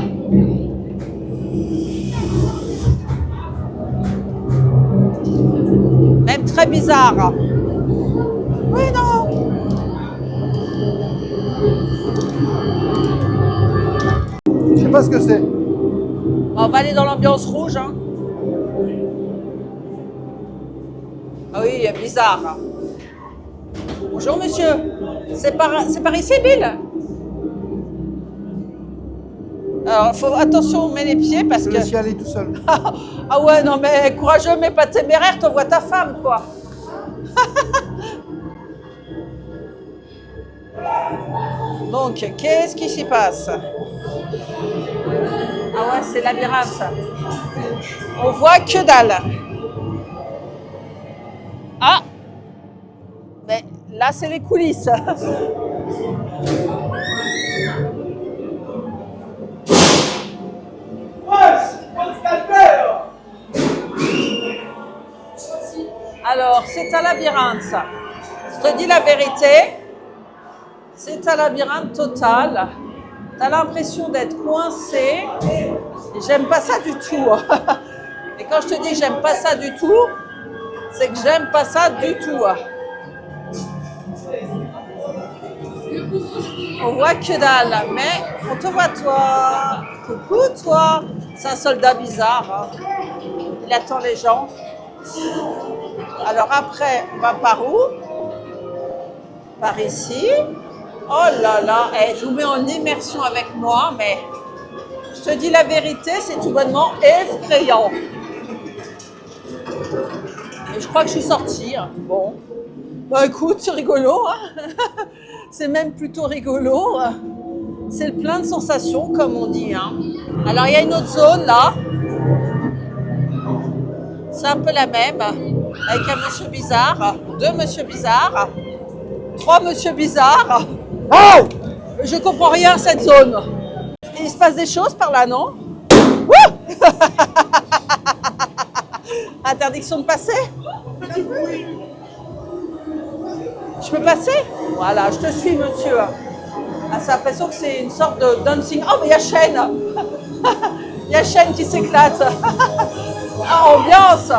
[SPEAKER 2] Même très bizarres. Oui, non.
[SPEAKER 1] Je sais pas ce que c'est.
[SPEAKER 2] On va aller dans l'ambiance rouge. Hein. Ah oui, il est bizarre. Hein. Bonjour monsieur. C'est par ici, Bill? Alors, faut attention, on met les pieds parce
[SPEAKER 1] Je
[SPEAKER 2] que...
[SPEAKER 1] laisse y aller tout seul.
[SPEAKER 2] Ah ouais, non mais courageux mais pas téméraire, t'envoies ta femme quoi. Donc, qu'est-ce qui s'y passe? Ah ouais, c'est labyrinthe ça. On voit que dalle. Ah! Mais là, c'est les coulisses. Alors, c'est un labyrinthe, ça. Je te dis la vérité, c'est un labyrinthe total. Tu as l'impression d'être coincé. Et j'aime pas ça du tout. Et quand je te dis j'aime pas ça du tout, c'est que j'aime pas ça du tout. On voit que dalle, mais on te voit toi. Coucou toi. C'est un soldat bizarre. Hein. Il attend les gens. Alors après, on va par où? Par ici. Oh là là, je vous mets en immersion avec moi, mais je te dis la vérité, c'est tout bonnement effrayant. Et je crois que je suis sortie. Hein. Bon. Bah écoute, c'est rigolo. Hein. C'est même plutôt rigolo. C'est le plein de sensations, comme on dit. Hein. Alors il y a une autre zone là. C'est un peu la même, avec un monsieur bizarre, deux monsieur bizarres, trois monsieur bizarres. Oh! Je comprends rien à cette zone. Il se passe des choses par là, non? Interdiction de passer? Je peux passer? Voilà, je te suis, monsieur. Ah, c'est l'impression que c'est une sorte de dancing. Oh, mais il y a Shane. Il y a Shane qui s'éclate. Ah, ambiance.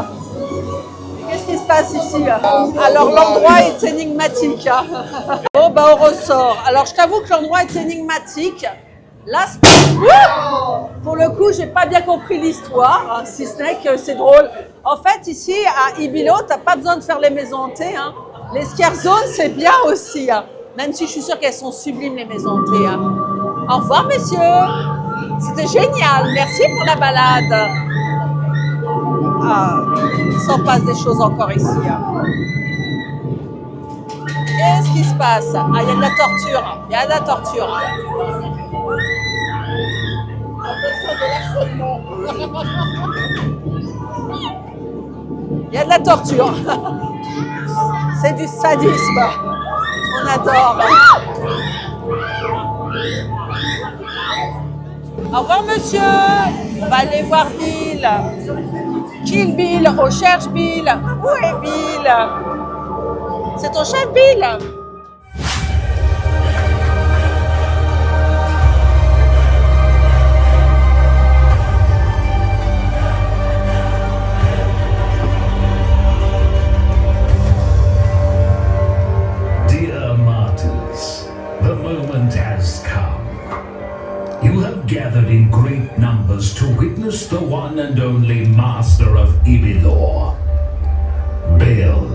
[SPEAKER 2] Qu'est-ce qui se passe ici? Alors, l'endroit est énigmatique. Bon, bah, on ressort. Alors, je t'avoue que l'endroit est énigmatique. Là, pour le coup, j'ai pas bien compris l'histoire, hein, si ce n'est que c'est drôle. En fait, ici, à Ibilo, t'as pas besoin de faire les maisons hantées. Hein. Les scare zones, c'est bien aussi. Hein. Même si je suis sûre qu'elles sont sublimes, les maisons hantées. Hein. Au revoir, messieurs. C'était génial. Merci pour la balade. Ah, il s'en passe des choses encore ici. Hein. Qu'est-ce qui se passe? Ah, il y a de la torture. Il y a de la torture. Il y a de la torture. C'est du sadisme. On adore. Au revoir, monsieur. On va aller voir Bill. Kill Bill. On cherche Bill. Où est Bill? C'est ton chef, Bill?
[SPEAKER 8] Gathered in great numbers to witness the one and only master of Ibilor, Bill.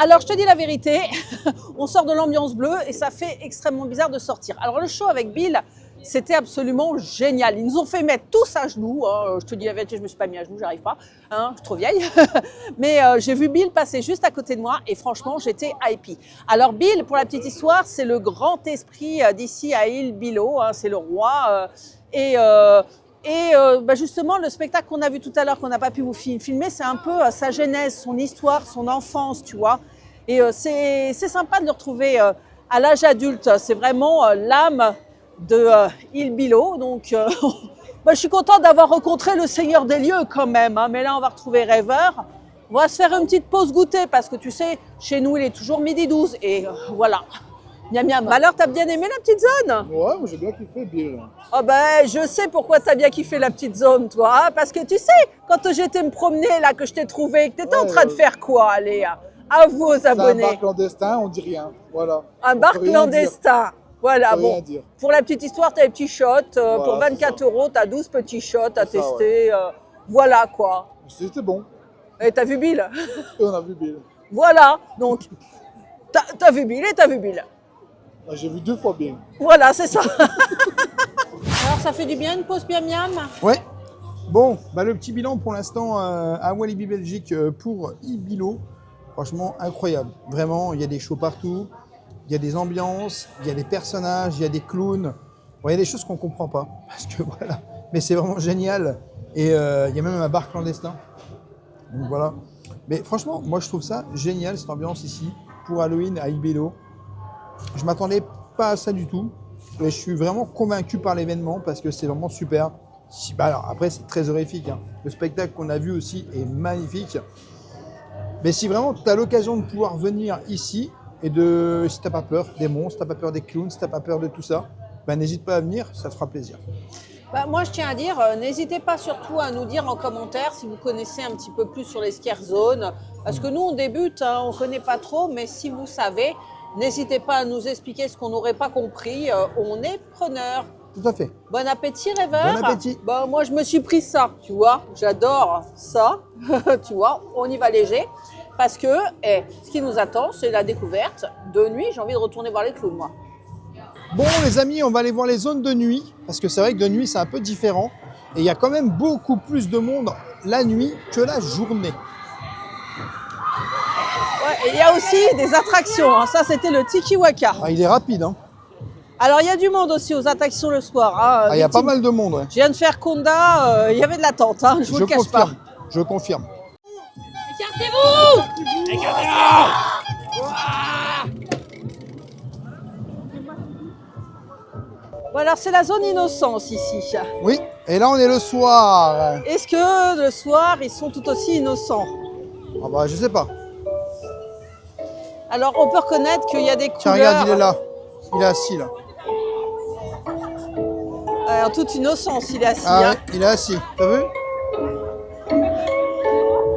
[SPEAKER 2] Alors, je te dis la vérité, on sort de l'ambiance bleue et ça fait extrêmement bizarre de sortir. Alors, le show avec Bill, c'était absolument génial. Ils nous ont fait mettre tous à genoux. Hein. Je te dis la vérité, je me suis pas mis à genoux, j'arrive pas. Hein, je suis trop vieille. Mais j'ai vu Bill passer juste à côté de moi et franchement, j'étais happy. Alors, Bill, pour la petite histoire, c'est le grand esprit d'ici à Île Bilo. Hein, c'est le roi. Justement, le spectacle qu'on a vu tout à l'heure, qu'on n'a pas pu vous filmer, c'est un peu sa genèse, son histoire, son enfance, tu vois. Et c'est sympa de le retrouver à l'âge adulte. C'est vraiment l'âme de Île Bilo. Donc, je suis contente d'avoir rencontré le Seigneur des lieux quand même. Hein. Mais là, on va retrouver Rêveur. On va se faire une petite pause goûter parce que tu sais, chez nous, il est toujours 12h. Et voilà. Miam miam. Alors, t'as bien aimé la petite zone?
[SPEAKER 1] Ouais, moi j'ai bien kiffé Bill.
[SPEAKER 2] Oh ben, je sais pourquoi t'as bien kiffé la petite zone, toi. Hein, parce que tu sais, quand j'étais me promener là, que je t'ai trouvé, que t'étais en train de faire quoi, allez, à vous aux abonnés.
[SPEAKER 1] C'est un bar clandestin, on dit rien. Voilà.
[SPEAKER 2] Un bar clandestin. Voilà, bon. Pour la petite histoire, t'as les petits shots. Voilà, pour 24 € t'as 12 petits shots à tester. Ouais. Voilà quoi.
[SPEAKER 1] C'était bon.
[SPEAKER 2] Et t'as vu Bill?
[SPEAKER 1] Et on a vu Bill.
[SPEAKER 2] Voilà, donc, t'as vu Bill et t'as vu Bill.
[SPEAKER 1] J'ai vu 2 fois Bill.
[SPEAKER 2] Voilà, c'est ça. Alors, ça fait du bien une pause miam miam?
[SPEAKER 1] Ouais. Bon, le petit bilan pour l'instant à Walibi Belgique pour Ibilo. Franchement, incroyable. Vraiment, il y a des shows partout. Il y a des ambiances, il y a des personnages, il y a des clowns. Bon, il y a des choses qu'on ne comprend pas. Parce que voilà. Mais c'est vraiment génial. Et il y a même un bar clandestin. Donc voilà. Mais franchement, moi je trouve ça génial, cette ambiance ici, pour Halloween à Ibilo. Je ne m'attendais pas à ça du tout. Et je suis vraiment convaincu par l'événement parce que c'est vraiment super. Alors après, c'est très horrifique. Hein. Le spectacle qu'on a vu aussi est magnifique. Mais si vraiment tu as l'occasion de pouvoir venir ici, et si tu n'as pas peur des monstres, si tu n'as pas peur des clowns, si tu n'as pas peur de tout ça, n'hésite pas à venir, ça te fera plaisir.
[SPEAKER 2] Moi, je tiens à dire, n'hésitez pas surtout à nous dire en commentaire si vous connaissez un petit peu plus sur les scare zones. Parce que nous, on débute, hein, on ne connaît pas trop, mais si vous savez, n'hésitez pas à nous expliquer ce qu'on n'aurait pas compris. On est preneurs.
[SPEAKER 1] Tout à fait.
[SPEAKER 2] Bon appétit, Rêveur.
[SPEAKER 1] Bon appétit.
[SPEAKER 2] Moi, je me suis pris ça, tu vois. J'adore ça, tu vois. On y va léger. Parce que ce qui nous attend, c'est la découverte. De nuit, j'ai envie de retourner voir les clowns, moi.
[SPEAKER 1] Bon, les amis, on va aller voir les zones de nuit. Parce que c'est vrai que de nuit, c'est un peu différent. Et il y a quand même beaucoup plus de monde la nuit que la journée.
[SPEAKER 2] Ouais, et il y a aussi des attractions. Hein. Ça, c'était le Tiki Waka.
[SPEAKER 1] Ah, il est rapide, hein.
[SPEAKER 2] Alors, il y a du monde aussi aux attractions le soir. Hein.
[SPEAKER 1] Il y a pas mal de monde, ouais.
[SPEAKER 2] Je viens de faire Conda, il y avait de l'attente, hein, je vous le cache pas.
[SPEAKER 1] Je confirme.
[SPEAKER 3] Écartez-vous!
[SPEAKER 2] Bon, alors, c'est la zone innocence ici.
[SPEAKER 1] Oui, et là, on est le soir.
[SPEAKER 2] Est-ce que le soir, ils sont tout aussi innocents?
[SPEAKER 1] Ah bah, je sais pas.
[SPEAKER 2] Alors, on peut reconnaître qu'il y a des couleurs...
[SPEAKER 1] Tiens, regarde, il est là. Il est assis, là.
[SPEAKER 2] En toute innocence, il est assis.
[SPEAKER 1] Ah
[SPEAKER 2] hein.
[SPEAKER 1] ouais, il est assis. T'as vu?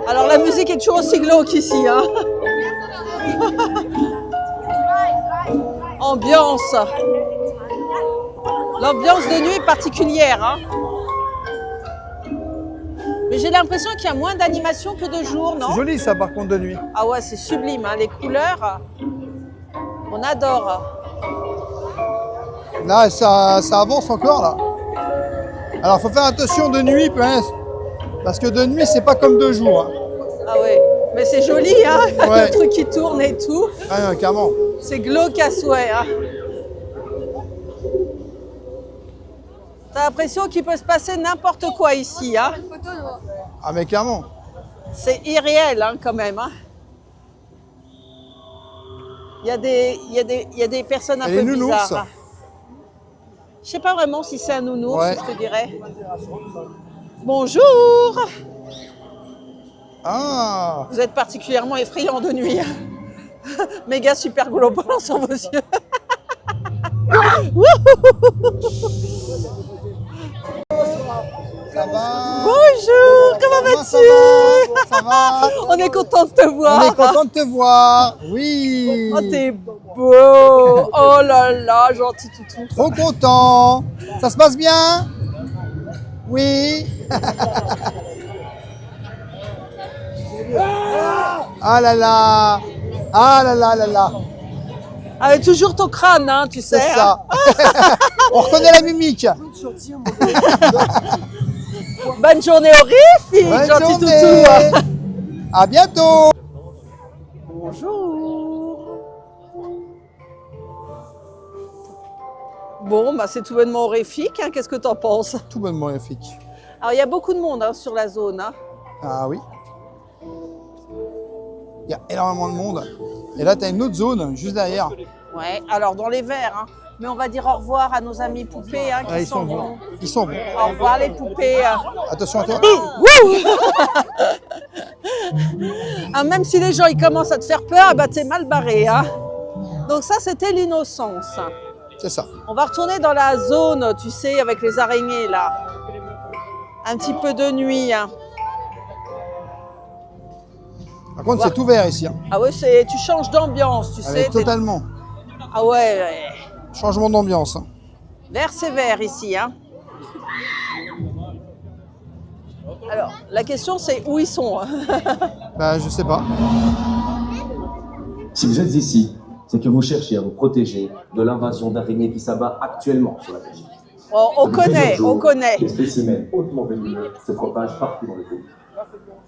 [SPEAKER 2] Alors, la musique est toujours aussi glauque ici. Hein. Ambiance. L'ambiance de nuit est particulière. Hein. Mais j'ai l'impression qu'il y a moins d'animation que de jour, non?
[SPEAKER 1] C'est joli, ça, par contre, de nuit.
[SPEAKER 2] Ah ouais, c'est sublime. Hein. Les couleurs, on adore.
[SPEAKER 1] Là, ça avance encore, là. Alors, faut faire attention de nuit, parce que de nuit, c'est pas comme de jour. Hein.
[SPEAKER 2] Ah ouais, mais c'est joli, hein,
[SPEAKER 1] ouais.
[SPEAKER 2] Le truc qui tourne et tout.
[SPEAKER 1] Ah, carrément.
[SPEAKER 2] C'est glauque à souhait. Hein. T'as l'impression qu'il peut se passer n'importe quoi ici. Hein.
[SPEAKER 1] Ah, mais clairement.
[SPEAKER 2] C'est irréel, hein, quand même. Hein. Il y a des personnes un peu bizarres. Hein. Je sais pas vraiment si c'est un nounours, ouais. Je te dirais. Bonjour.
[SPEAKER 1] Ah.
[SPEAKER 2] Vous êtes particulièrement effrayant de nuit. Méga super global sur vos yeux.
[SPEAKER 1] Ça va?
[SPEAKER 2] Bonjour, comment vas-tu?
[SPEAKER 1] Ça va?
[SPEAKER 2] On est content de te voir.
[SPEAKER 1] On est content de te voir, oui.
[SPEAKER 2] Oh, t'es beau. Oh là là, gentil toutou.
[SPEAKER 1] Trop content. Ça se passe bien? Oui. Ah là là. Ah là là là là.
[SPEAKER 2] Avec toujours ton crâne, hein, tu sais.
[SPEAKER 1] C'est ça. On reconnaît la mimique.
[SPEAKER 2] Bonne journée au Riff,
[SPEAKER 1] Bonne
[SPEAKER 2] gentil
[SPEAKER 1] journée.
[SPEAKER 2] toutou.
[SPEAKER 1] À bientôt.
[SPEAKER 2] Bonjour. Bon, bah c'est tout bonnement horrifique, hein. Qu'est-ce que t'en penses?
[SPEAKER 1] Tout bonnement magnifique.
[SPEAKER 2] Alors il y a beaucoup de monde hein, sur la zone. Hein.
[SPEAKER 1] Ah oui. Il y a énormément de monde. Et là, tu as une autre zone juste derrière.
[SPEAKER 2] Ouais, alors dans les verts. Hein. Mais on va dire au revoir à nos amis poupées hein, qui
[SPEAKER 1] Ah, ils
[SPEAKER 2] sont
[SPEAKER 1] sont
[SPEAKER 2] bons.
[SPEAKER 1] bons. Ils sont bons.
[SPEAKER 2] Au revoir les poupées.
[SPEAKER 1] Attention à toi.
[SPEAKER 2] Ah, même si les gens ils commencent à te faire peur, bah t'es mal barré. Hein. Donc ça c'était l'innocence.
[SPEAKER 1] C'est ça.
[SPEAKER 2] On va retourner dans la zone, tu sais, avec les araignées là. Un petit peu de nuit. Hein.
[SPEAKER 1] Par contre, c'est ouvert ici. Hein.
[SPEAKER 2] Ah ouais, tu changes d'ambiance, tu sais.
[SPEAKER 1] Totalement.
[SPEAKER 2] Ah ouais,
[SPEAKER 1] Changement d'ambiance. Hein.
[SPEAKER 2] vert c'est vert ici. Hein. Alors, la question c'est où ils sont.
[SPEAKER 1] Bah, je sais pas.
[SPEAKER 9] Si vous êtes ici, c'est que vous cherchez à vous protéger de l'invasion d'araignées qui s'abat actuellement sur la Belgique.
[SPEAKER 2] On connaît, on connaît.
[SPEAKER 9] Les spécimens hautement venimeux se propagent partout dans le pays.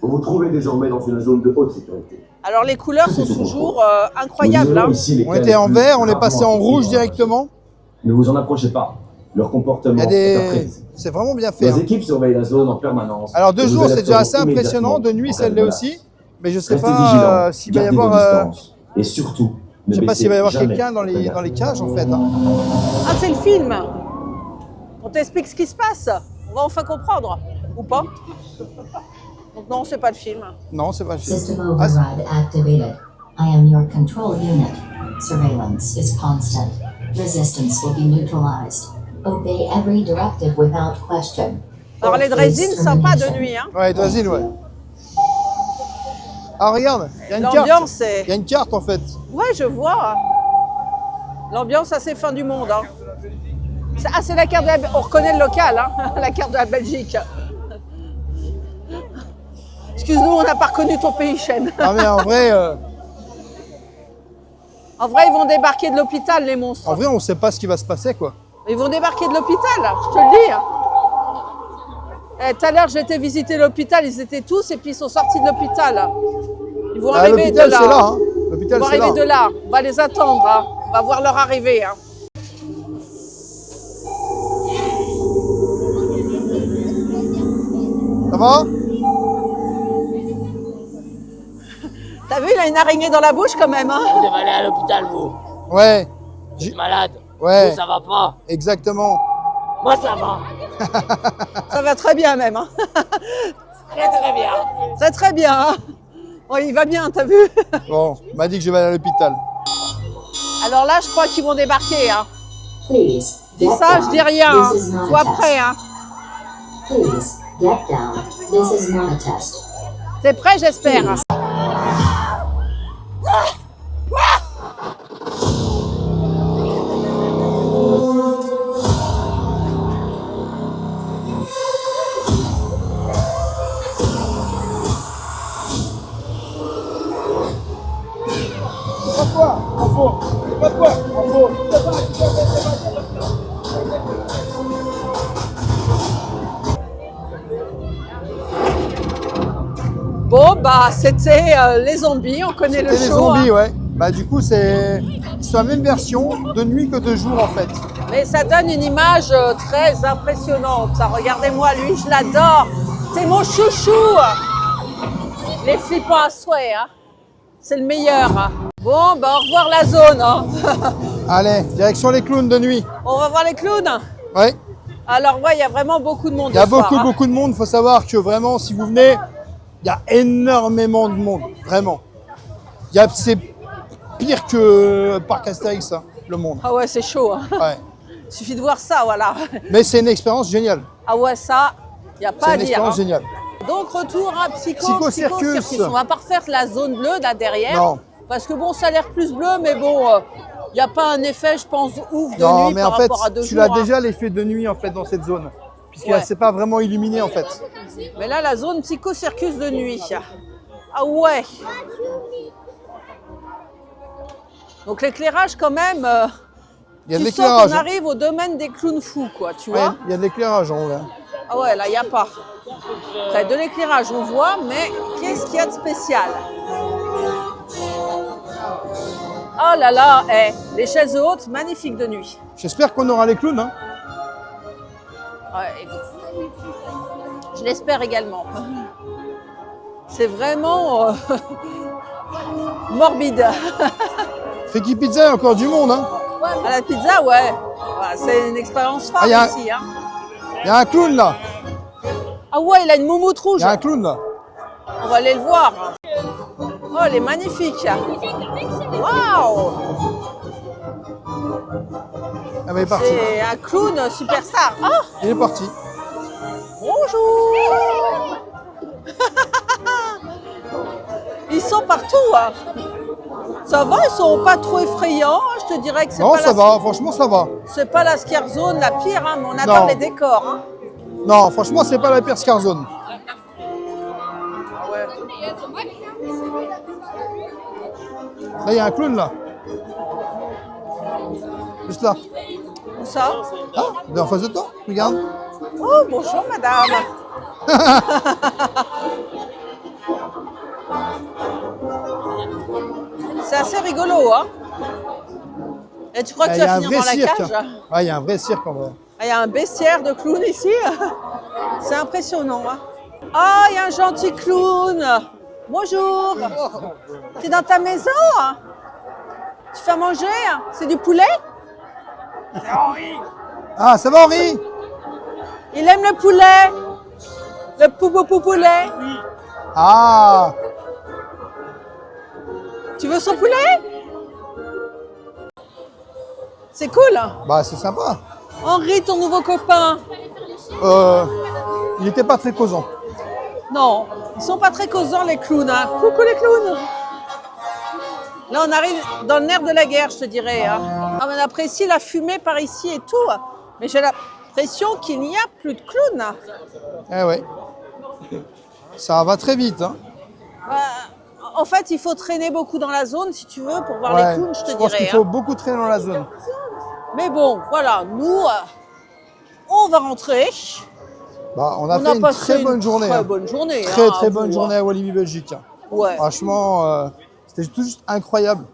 [SPEAKER 9] Vous vous trouvez désormais dans une zone de haute sécurité.
[SPEAKER 2] Alors les couleurs sont toujours incroyables. Hein.
[SPEAKER 1] On était en vert, on est passé en rouge directement.
[SPEAKER 9] Ne vous en approchez pas. Leur comportement
[SPEAKER 1] Il y a
[SPEAKER 9] est
[SPEAKER 1] des...
[SPEAKER 9] après.
[SPEAKER 1] C'est vraiment bien fait.
[SPEAKER 9] Les
[SPEAKER 1] hein.
[SPEAKER 9] équipes surveillent la zone en permanence.
[SPEAKER 1] Alors 2
[SPEAKER 9] et vous
[SPEAKER 1] jours, c'est déjà assez
[SPEAKER 9] alerteront
[SPEAKER 1] impressionnant. De nuit,
[SPEAKER 9] immédiatement
[SPEAKER 1] ça
[SPEAKER 9] en cas
[SPEAKER 1] l'est
[SPEAKER 9] de
[SPEAKER 1] aussi.
[SPEAKER 9] menace.
[SPEAKER 1] Mais je sais
[SPEAKER 9] Restez
[SPEAKER 1] pas
[SPEAKER 9] vigilants,
[SPEAKER 1] s'il va y
[SPEAKER 9] gardez
[SPEAKER 1] avoir...
[SPEAKER 9] vos distances. Et surtout,
[SPEAKER 1] je sais pas s'il va y avoir quelqu'un dans les cages en fait. Hein.
[SPEAKER 2] Ah c'est le film. On t'explique ce qui se passe. On va enfin comprendre. Ou pas. Donc non, c'est pas le film.
[SPEAKER 1] Non, c'est pas le film.
[SPEAKER 7] System
[SPEAKER 1] Ah,
[SPEAKER 7] override activated. I am your control unit. Surveillance is constant. Resistance will be neutralized. Obey every directive without question.
[SPEAKER 2] Alors les drésines, sympa de nuit. Hein.
[SPEAKER 1] ouais, Drasil, ouais. Ah, regarde, il y a une carte.
[SPEAKER 2] L'ambiance est...
[SPEAKER 1] Il y a une carte en fait.
[SPEAKER 2] Ouais, je vois. L'ambiance assez fin du monde. Hein. Ah, c'est la carte de la... On reconnaît le local, hein. La carte de la Belgique. Excuse-nous, on n'a pas reconnu ton pays, Chêne.
[SPEAKER 1] Ah, mais en vrai,
[SPEAKER 2] En vrai, ils vont débarquer de l'hôpital, les monstres.
[SPEAKER 1] on sait pas ce qui va se passer quoi.
[SPEAKER 2] Ils vont débarquer de l'hôpital, je te le dis. Hein. Tout à l'heure, j'ai été visiter l'hôpital, ils étaient tous et puis ils sont sortis de l'hôpital. Ils vont arriver de là.
[SPEAKER 1] L'hôpital, c'est là. Hein.
[SPEAKER 2] Ils
[SPEAKER 1] L'hôpital,
[SPEAKER 2] vont
[SPEAKER 1] c'est là.
[SPEAKER 2] arriver de là. On va les attendre. Hein. On va voir leur arrivée. Hein.
[SPEAKER 1] Ça va?
[SPEAKER 2] T'as vu, il a une araignée dans la bouche quand même. Hein.
[SPEAKER 5] Vous devez aller à l'hôpital, vous.
[SPEAKER 1] Ouais.
[SPEAKER 5] Vous êtes malade.
[SPEAKER 1] Ouais.
[SPEAKER 5] Vous, ça va pas.
[SPEAKER 1] Exactement.
[SPEAKER 5] Moi, ça va.
[SPEAKER 2] Ça va très bien même. Hein.
[SPEAKER 5] Très, très bien.
[SPEAKER 2] C'est très bien. Hein. Oh, il va bien, t'as vu?
[SPEAKER 1] Bon, il m'a dit que je vais aller à l'hôpital.
[SPEAKER 2] Alors là, je crois qu'ils vont débarquer. Hein.
[SPEAKER 7] Please,
[SPEAKER 2] Dis
[SPEAKER 7] get
[SPEAKER 2] ça,
[SPEAKER 7] down.
[SPEAKER 2] je dis rien. Hein.
[SPEAKER 7] This is not
[SPEAKER 2] Sois
[SPEAKER 7] a test.
[SPEAKER 2] prêt. Hein.
[SPEAKER 7] Please, get down. This is not a test.
[SPEAKER 2] T'es prêt, j'espère. Hein. Bon, bah, c'était les zombies, on connaît le
[SPEAKER 1] C'est les
[SPEAKER 2] show.
[SPEAKER 1] zombies,
[SPEAKER 2] Hein.
[SPEAKER 1] ouais. Bah du coup, c'est la même version de nuit que de jour en fait.
[SPEAKER 2] Mais ça donne une image très impressionnante. Ça, regardez-moi, lui, je l'adore. C'est mon chouchou. Les flippants à souhait, hein. C'est le meilleur. Hein. Bon, bah, au revoir la zone. Hein.
[SPEAKER 1] Allez, direction les clowns de nuit.
[SPEAKER 2] On va voir les clowns.
[SPEAKER 1] Ouais.
[SPEAKER 2] Alors, ouais, il y a vraiment beaucoup de monde.
[SPEAKER 1] Il y a
[SPEAKER 2] ce soir, hein.
[SPEAKER 1] beaucoup de monde. Il faut savoir que vraiment, si vous venez, il y a énormément de monde. Vraiment. C'est pire que Parc Astérix, hein, le monde.
[SPEAKER 2] Ah ouais, c'est chaud. Hein.
[SPEAKER 1] Ouais.
[SPEAKER 2] Il suffit de voir ça, voilà.
[SPEAKER 1] Mais c'est une expérience géniale.
[SPEAKER 2] Ah ouais, ça, il n'y a pas
[SPEAKER 1] C'est
[SPEAKER 2] à
[SPEAKER 1] une
[SPEAKER 2] dire.
[SPEAKER 1] expérience
[SPEAKER 2] hein.
[SPEAKER 1] géniale.
[SPEAKER 2] Donc, retour à
[SPEAKER 1] Psycho Circus.
[SPEAKER 2] On va pas refaire la zone bleue là derrière.
[SPEAKER 1] Non.
[SPEAKER 2] Parce que bon, ça a l'air plus bleu, mais bon, il n'y a pas un effet, je pense, ouf de
[SPEAKER 1] Non,
[SPEAKER 2] nuit
[SPEAKER 1] mais
[SPEAKER 2] par
[SPEAKER 1] en fait,
[SPEAKER 2] rapport à deux
[SPEAKER 1] tu
[SPEAKER 2] jours.
[SPEAKER 1] l'as
[SPEAKER 2] hein.
[SPEAKER 1] déjà l'effet de nuit en fait dans cette zone. Puisque
[SPEAKER 2] Ouais.
[SPEAKER 1] c'est pas vraiment illuminé en fait.
[SPEAKER 2] Mais là, la zone Psycho Circus de nuit. Ah ouais. Donc l'éclairage quand même,
[SPEAKER 1] Il y a de
[SPEAKER 2] tu sens
[SPEAKER 1] l'éclairage.
[SPEAKER 2] qu'on arrive au domaine des clowns fous, quoi, tu
[SPEAKER 1] Ouais,
[SPEAKER 2] vois.
[SPEAKER 1] il y a de l'éclairage en vrai.
[SPEAKER 2] Ah ouais, là, il n'y a pas. Après, de l'éclairage, on voit, mais qu'est-ce qu'il y a de spécial? Oh là là, les chaises hautes, magnifiques de nuit.
[SPEAKER 1] J'espère qu'on aura les clowns. Hein.
[SPEAKER 2] Ouais, je l'espère également. C'est vraiment morbide.
[SPEAKER 1] Friki Pizza, il y a encore du monde. Hein.
[SPEAKER 2] À la pizza, ouais. Voilà, c'est une expérience phare
[SPEAKER 1] Ah, y a un-
[SPEAKER 2] ici. Hein.
[SPEAKER 1] Il y a un clown là.
[SPEAKER 2] Ah ouais, il a une moumoute
[SPEAKER 1] Il
[SPEAKER 2] rouge.
[SPEAKER 1] y a un clown là.
[SPEAKER 2] On va aller le voir. Oh, elle est magnifique. Waouh!
[SPEAKER 1] Ah bah, il est parti.
[SPEAKER 2] C'est un clown superstar. Ah,
[SPEAKER 1] Il est parti.
[SPEAKER 2] bonjour! Ils sont partout. Hein. Ça va, ils sont pas trop effrayants. Je te dirais que c'est
[SPEAKER 1] Non,
[SPEAKER 2] pas
[SPEAKER 1] ça
[SPEAKER 2] la...
[SPEAKER 1] va. Franchement, ça va.
[SPEAKER 2] C'est pas la scare zone la pire, hein, mais on attend
[SPEAKER 1] Non.
[SPEAKER 2] les décors. Hein.
[SPEAKER 1] Non, franchement, c'est pas la pire Scar Zone. Là, il y a un clown là. Juste là.
[SPEAKER 2] Où ça?
[SPEAKER 1] Ah, il est en face de toi. Regarde.
[SPEAKER 2] Oh, bonjour madame. C'est assez rigolo, hein? Et tu crois que
[SPEAKER 1] Il
[SPEAKER 2] tu
[SPEAKER 1] y a
[SPEAKER 2] vas
[SPEAKER 1] un
[SPEAKER 2] finir
[SPEAKER 1] vrai
[SPEAKER 2] dans la
[SPEAKER 1] cirque.
[SPEAKER 2] cage?
[SPEAKER 1] Ouais, il y a un vrai cirque en vrai.
[SPEAKER 2] Ah, il y a un bestiaire de clowns ici. C'est impressionnant. Hein? Ah, il y a un gentil clown. Bonjour. Tu es dans ta maison? Hein? Tu fais à manger? Hein? C'est du poulet?
[SPEAKER 1] Ah, ça va Henri?
[SPEAKER 2] Il aime le poulet. Le poulet.
[SPEAKER 1] Ah,
[SPEAKER 2] Tu veux son poulet? C'est cool.
[SPEAKER 1] bah c'est sympa.
[SPEAKER 2] Henri, ton nouveau copain.
[SPEAKER 1] Il était pas très causant.
[SPEAKER 2] Non, ils sont pas très causants les clowns. Hein. Coucou les clowns. Là, on arrive dans le nerf de la guerre, je te dirais. Hein. Ah, on apprécie la fumée par ici et tout. Mais j'ai l'impression qu'il n'y a plus de clowns.
[SPEAKER 1] Eh ouais. Ça va très vite. Hein.
[SPEAKER 2] En fait, il faut traîner beaucoup dans la zone, si tu veux, pour voir
[SPEAKER 1] Ouais,
[SPEAKER 2] les clowns, je te
[SPEAKER 1] pense
[SPEAKER 2] dirais.
[SPEAKER 1] qu'il faut
[SPEAKER 2] Hein.
[SPEAKER 1] beaucoup traîner dans la zone.
[SPEAKER 2] Mais bon, voilà, nous, on va rentrer.
[SPEAKER 1] Bah, on a
[SPEAKER 2] On
[SPEAKER 1] fait
[SPEAKER 2] a
[SPEAKER 1] une
[SPEAKER 2] passé
[SPEAKER 1] très bonne journée.
[SPEAKER 2] Très
[SPEAKER 1] hein.
[SPEAKER 2] bonne journée.
[SPEAKER 1] Très
[SPEAKER 2] hein,
[SPEAKER 1] très bonne
[SPEAKER 2] avoue,
[SPEAKER 1] journée
[SPEAKER 2] hein.
[SPEAKER 1] à Walibi Belgique.
[SPEAKER 2] Ouais.
[SPEAKER 1] Franchement, c'était tout juste incroyable.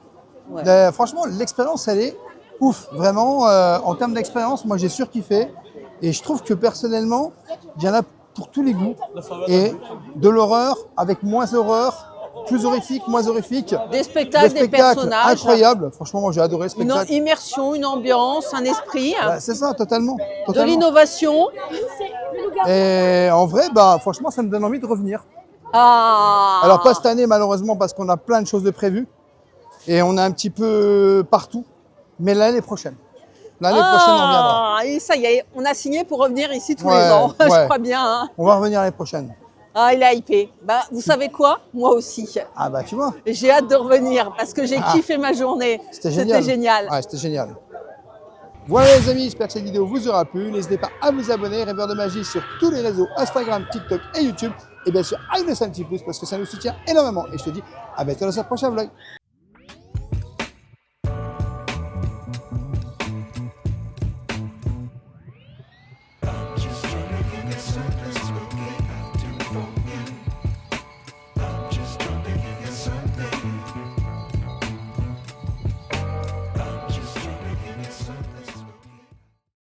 [SPEAKER 2] Ouais.
[SPEAKER 1] Franchement, l'expérience, elle est ouf. Vraiment, en termes d'expérience, moi j'ai surkiffé. Et je trouve que personnellement, il y en a pour tous les goûts. Et de l'horreur avec moins horreur, plus horrifique, moins horrifique.
[SPEAKER 2] Des spectacles, des personnages.
[SPEAKER 1] incroyable. Franchement, moi j'ai adoré le
[SPEAKER 2] Une
[SPEAKER 1] spectacle.
[SPEAKER 2] immersion, une ambiance, un esprit,
[SPEAKER 1] Bah, c'est ça, totalement.
[SPEAKER 2] de
[SPEAKER 1] totalement.
[SPEAKER 2] l'innovation.
[SPEAKER 1] Et en vrai, bah, franchement, ça me donne envie de revenir.
[SPEAKER 2] Ah.
[SPEAKER 1] Alors pas cette année malheureusement parce qu'on a plein de choses de prévues et on est un petit peu partout, mais l'année prochaine. L'année prochaine on reviendra.
[SPEAKER 2] Ah, et ça y est, on a signé pour revenir ici tous
[SPEAKER 1] Ouais,
[SPEAKER 2] les ans, je
[SPEAKER 1] ouais.
[SPEAKER 2] crois bien. Hein.
[SPEAKER 1] On va revenir l'année prochaine.
[SPEAKER 2] Ah, il est hypé. Bah, vous savez quoi? Moi aussi.
[SPEAKER 1] Ah bah tu vois,
[SPEAKER 2] J'ai hâte de revenir parce que j'ai
[SPEAKER 1] Ah.
[SPEAKER 2] kiffé ma journée.
[SPEAKER 1] c'était génial.
[SPEAKER 2] génial.
[SPEAKER 1] Ouais, c'était génial. Voilà les amis, j'espère que cette vidéo vous aura plu. N'hésitez pas à vous abonner, Rêveur de Magie sur tous les réseaux, Instagram, TikTok et YouTube. Et bien sûr, à nous laisser un petit pouce parce que ça nous soutient énormément. Et je te dis à bientôt dans ce prochain vlog.